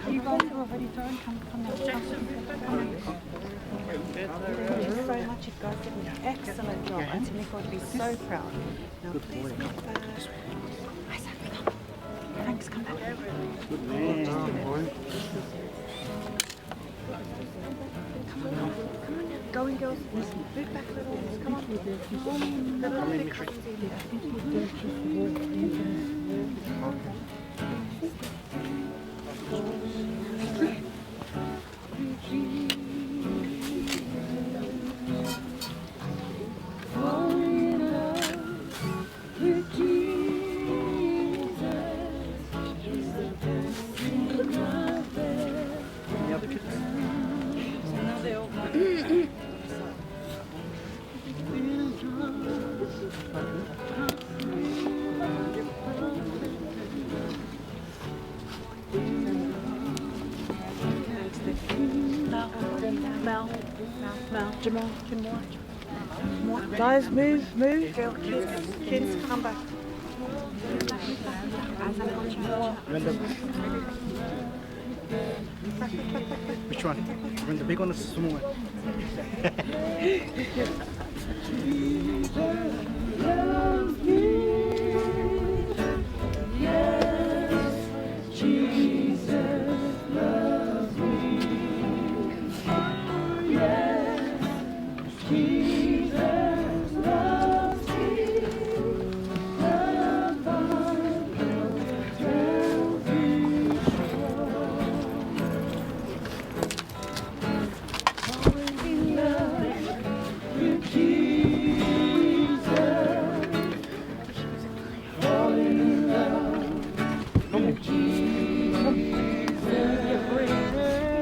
You guys are already done. Come now. Thank you so much. You guys did an excellent job. I think Nico would be so proud. Now please come back. Thanks, come back. Good man. Come on. Going girls. Move back a little. Come on. Little bit Jamal. Guys, move. Kids, come back. Which one? The big one or the small one?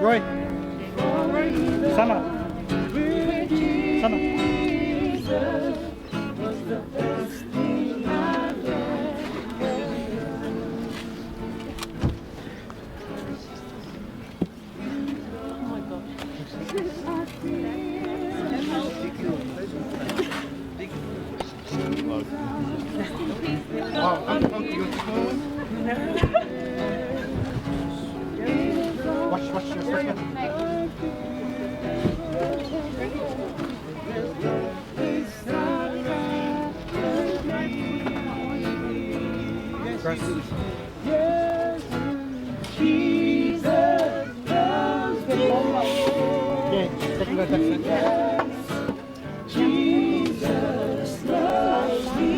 Roy. Sana. Watch your second. Press. Jesus loves me. Yeah, second go back. Jesus loves me.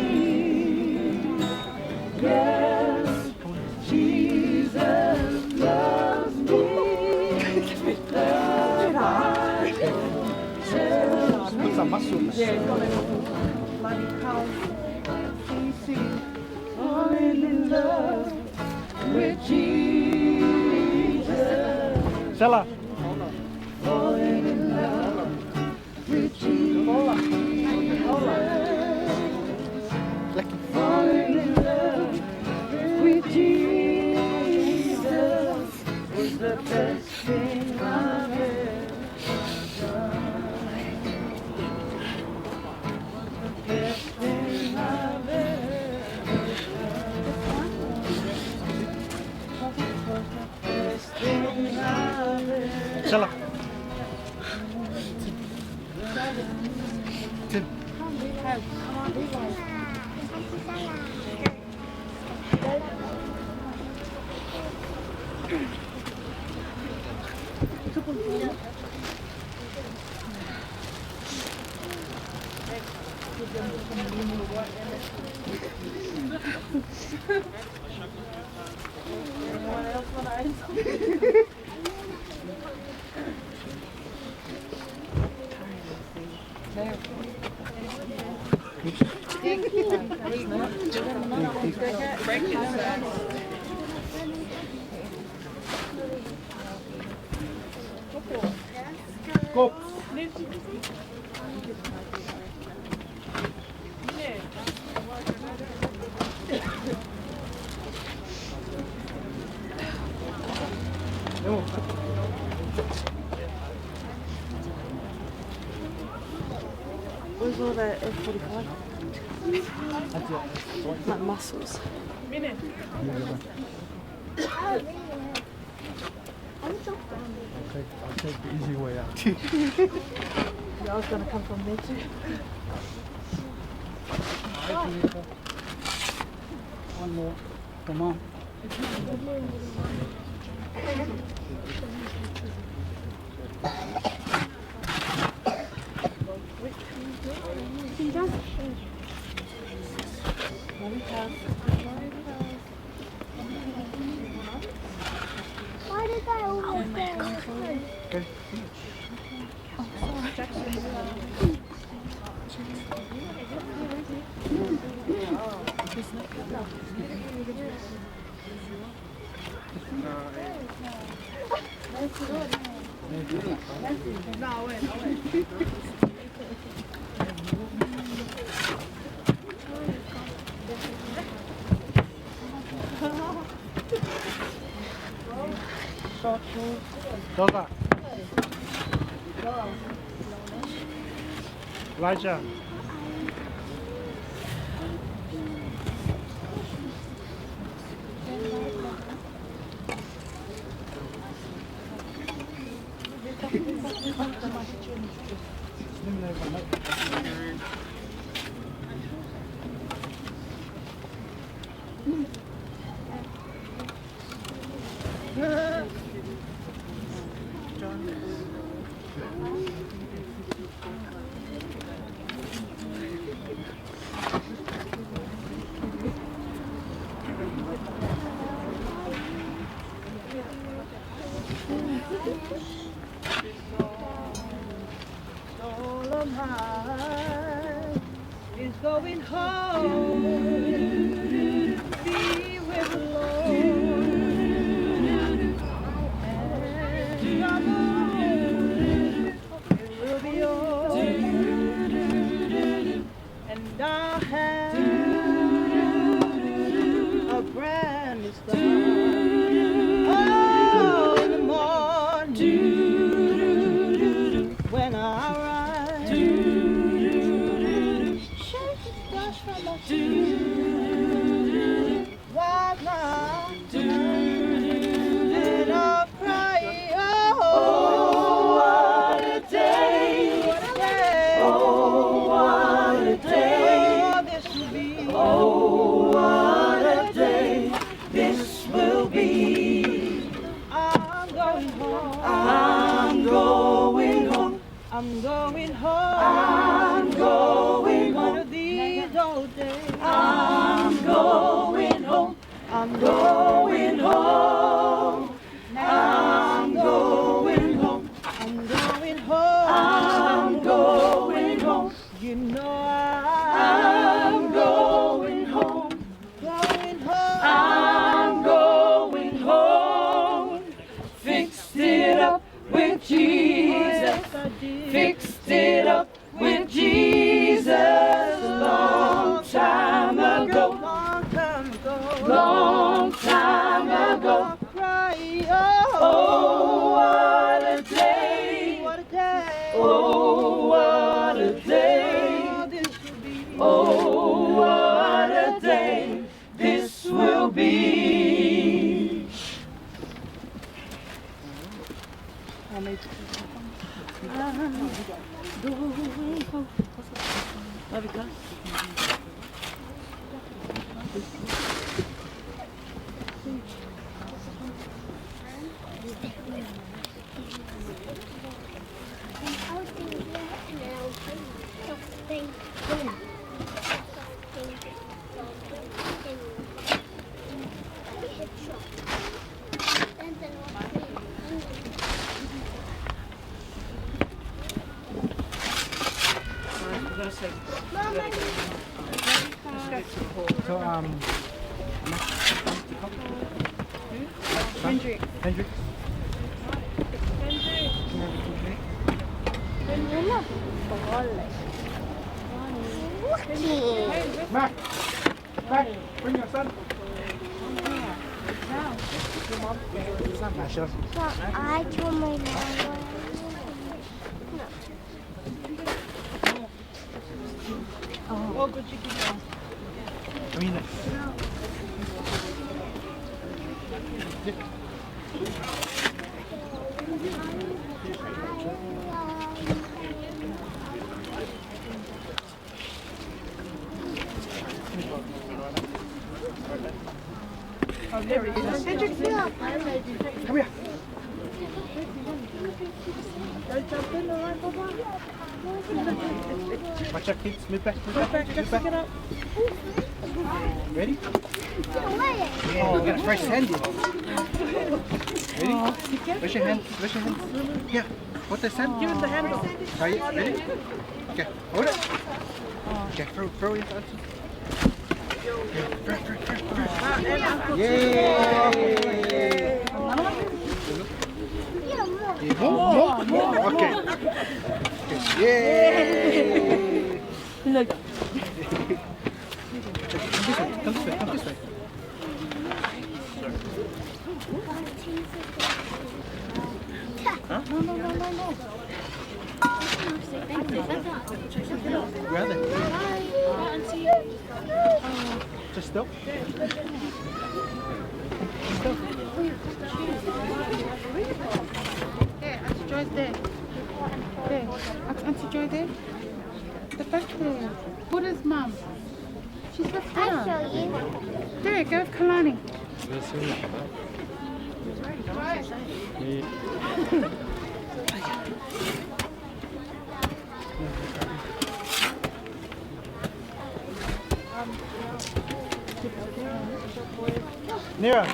muscles. Yeah, it's gonna bloody powerful. CC, falling in love with Jesus. Stella. Falling in love with Jesus. Falling in love with Jesus was the best thing I've ever done. The best thing I've ever done. The best thing I've ever done. Stella. Tim. Anyone else want to add something? Go. Where's all that F45? My muscles. Minute. I'll take the easy way out. Yeah, I was gonna come from there too. One more. Come on. Why did I almost go? Okay. No, wait. Doga. Elijah. All of mine is going home. Be with the Lord. And trouble, it will be yours. And I'll have a brand new start. Oh, in the morning, when I rise, shake the dust from my feet. Why not? And I'll cry, oh, what a day, what a day, oh, what a day, oh, this will be, oh, what a day this will be. I'm going home, I'm going home, I'm going home, I'm going home. One of these old days, I'm going home, I'm going home, I'm going home, I'm going home, I'm going home. So, Hendrik. Hendrik. Mac, Mac, bring your son. I told my mom. Oh, good chicken. I mean, Oh, there he is. Hendrik, come here. Watch out, kids. Move back, move back, move back. Ready? Oh, we got a fresh hand here. Ready? Raise your hands, raise your hands. Here, hold the sand. Give it the handle. Try it, ready? Okay, hold it. Okay, throw it. Yay! More. Okay. Yay! Look. Come this way. Huh? No. Where are they? Just still. There, Auntie Joy's there. There. Auntie Joy there. The back there. Buddha's mum. She's left there. I'll show you. There, go with Kalani. Nira.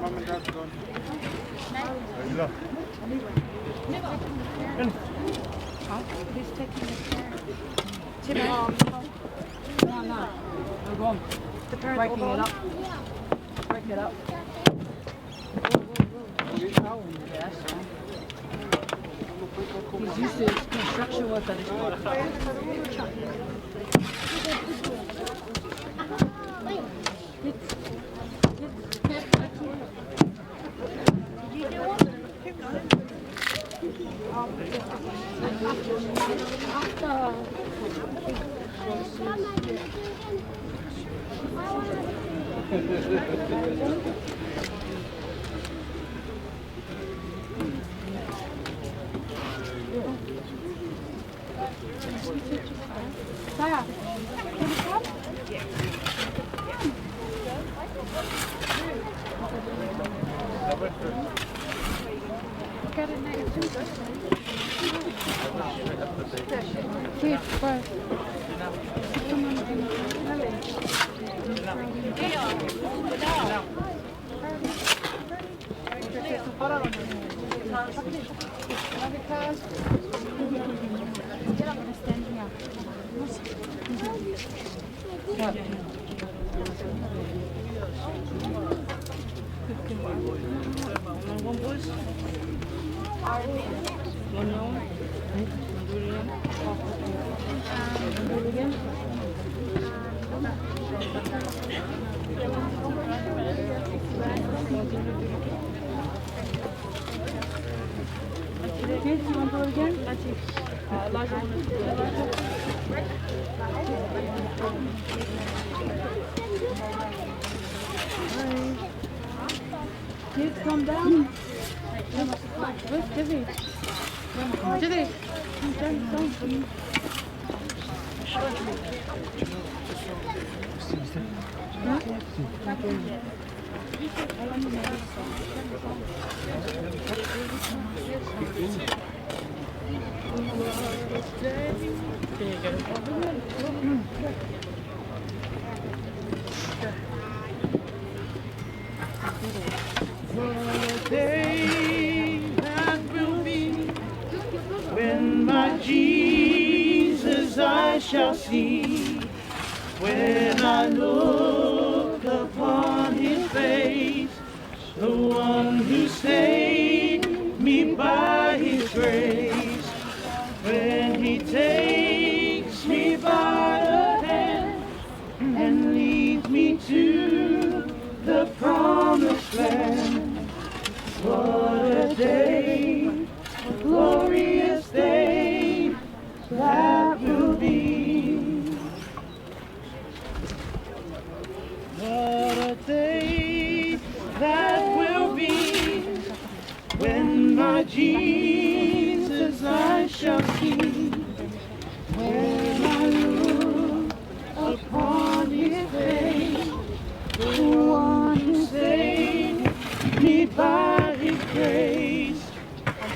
Mom and Dad's gone. He's taking the parent. No. We're gone. The parents breaking it up. Break it up. He's used to construction work at this Sarah, can you come? Got it next to Here, bye. Come on, Kids, you want to do it again? Kids, calm down. Where's Jizzy? Jizzy, come down. The day that will be when my Jesus I shall see, when I look upon his face, the one who saved me by his grace, when he takes me by the hand and leads me to the promised land. What a day, a glorious day that will be. What a day that will be when my Jesus I shall see, when I look upon his face, the one who saved me by his grace,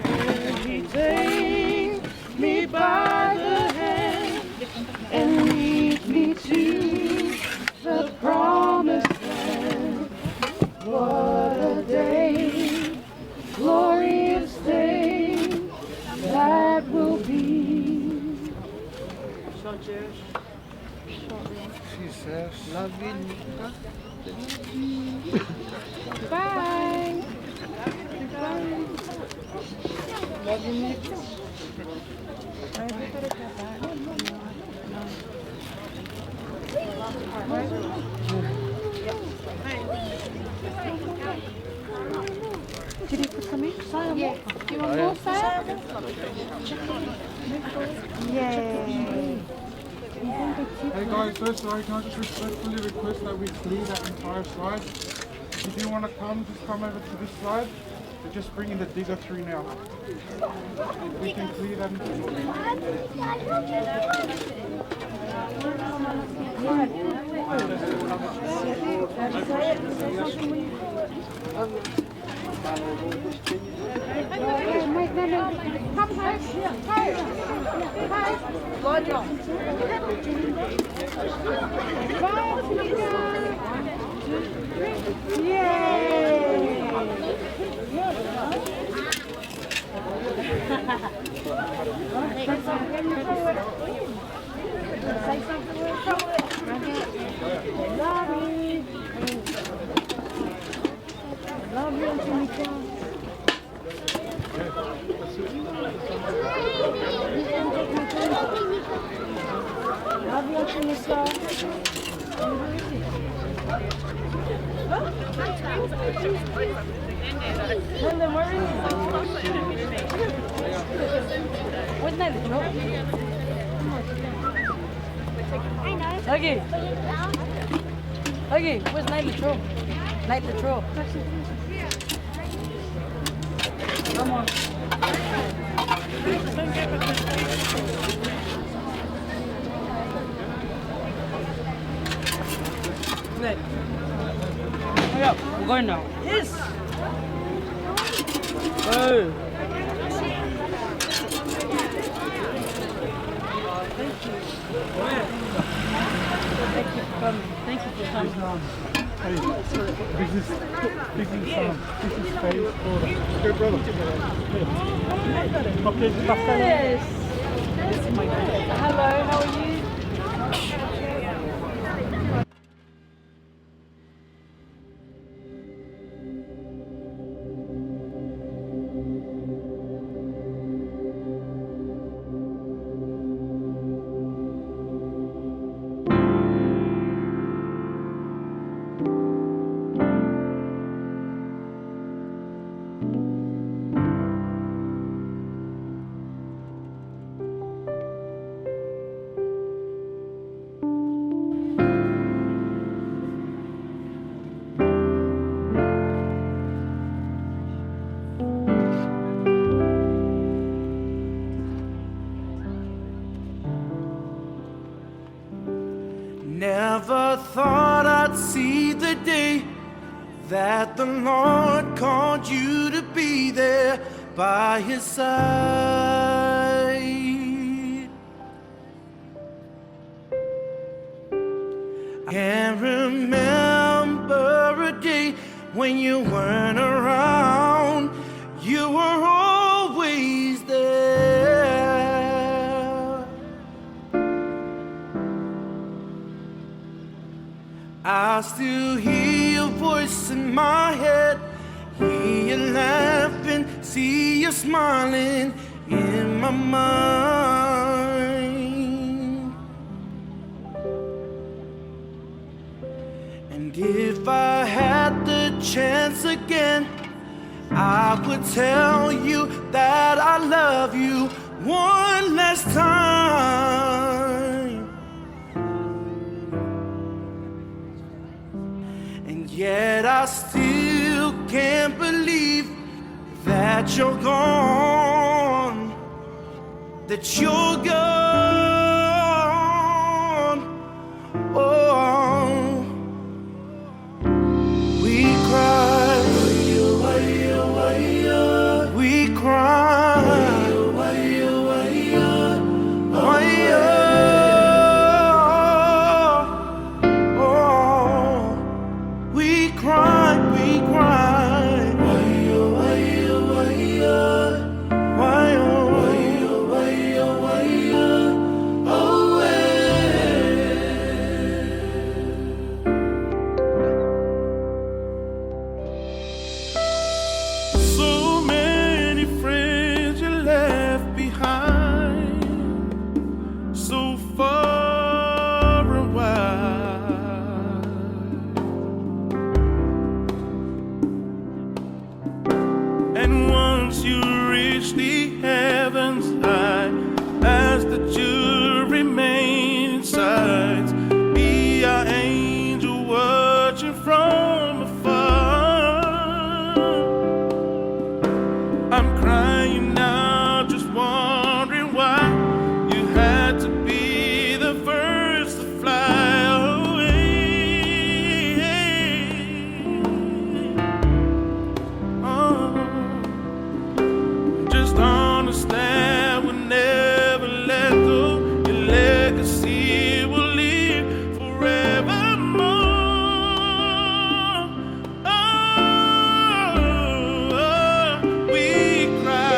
when he takes me by the hand and leads me to the promised land. What a day, glorious day that will be. She says, love you, Nika. Bye. Bye. Love you, Nick. Did he put some inside? Yeah. Do you want more side? Yay. Hey guys, so sorry, can I just respectfully request that we clear that entire slide? If you want to come, just come over to this side. We're just bringing the digger through now. If we can clear that Where's Night Latrobe? Okay. Okay, where's Night Latrobe? Night Latrobe. Come on. Nick. Hurry up, we're going now. Yes! Hey! Thank you. Thank you for coming. Thank you for coming. Hey, this is phase 4. Good brother. Yes. Hello, how are you? that the Lord called you to be there by his side. I can't remember a day when you weren't around. You were always there. I still hear your voice in my head, hear you laughing, see you smiling in my mind. And if I had the chance again, I would tell you that I love you one last time. And yet I still can't believe that you're gone, that you're gone. Oh, we cry, we cry, we cry, we cry. So many friends you left behind, so far away. And once you reach the heavens, I ask that you remain inside, be our angel watching from afar. I'm crying now, just wondering why you had to be the first to fly away. Oh, just understand we'll never let go. Your legacy will live forevermore. Oh, we cry.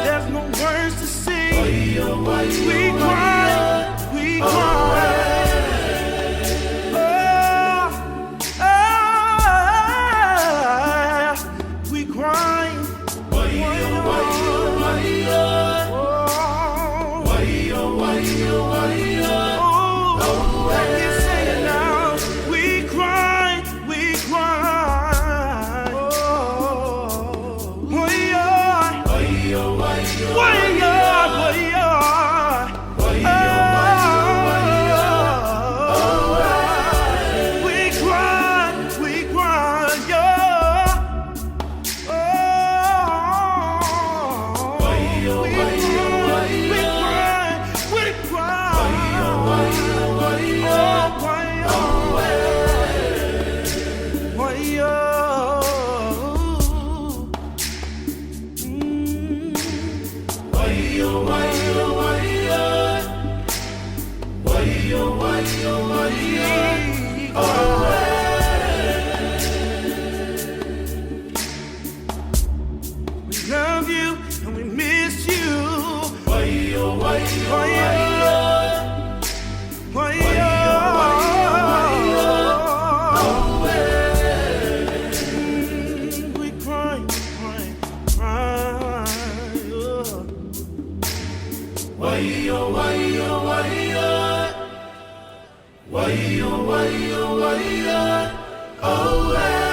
There's no words to say. We cry. Oh, let me say it now. We cry, we cry. Oh, yeah. We love you and we miss you. We cry, cry, cry. Oh,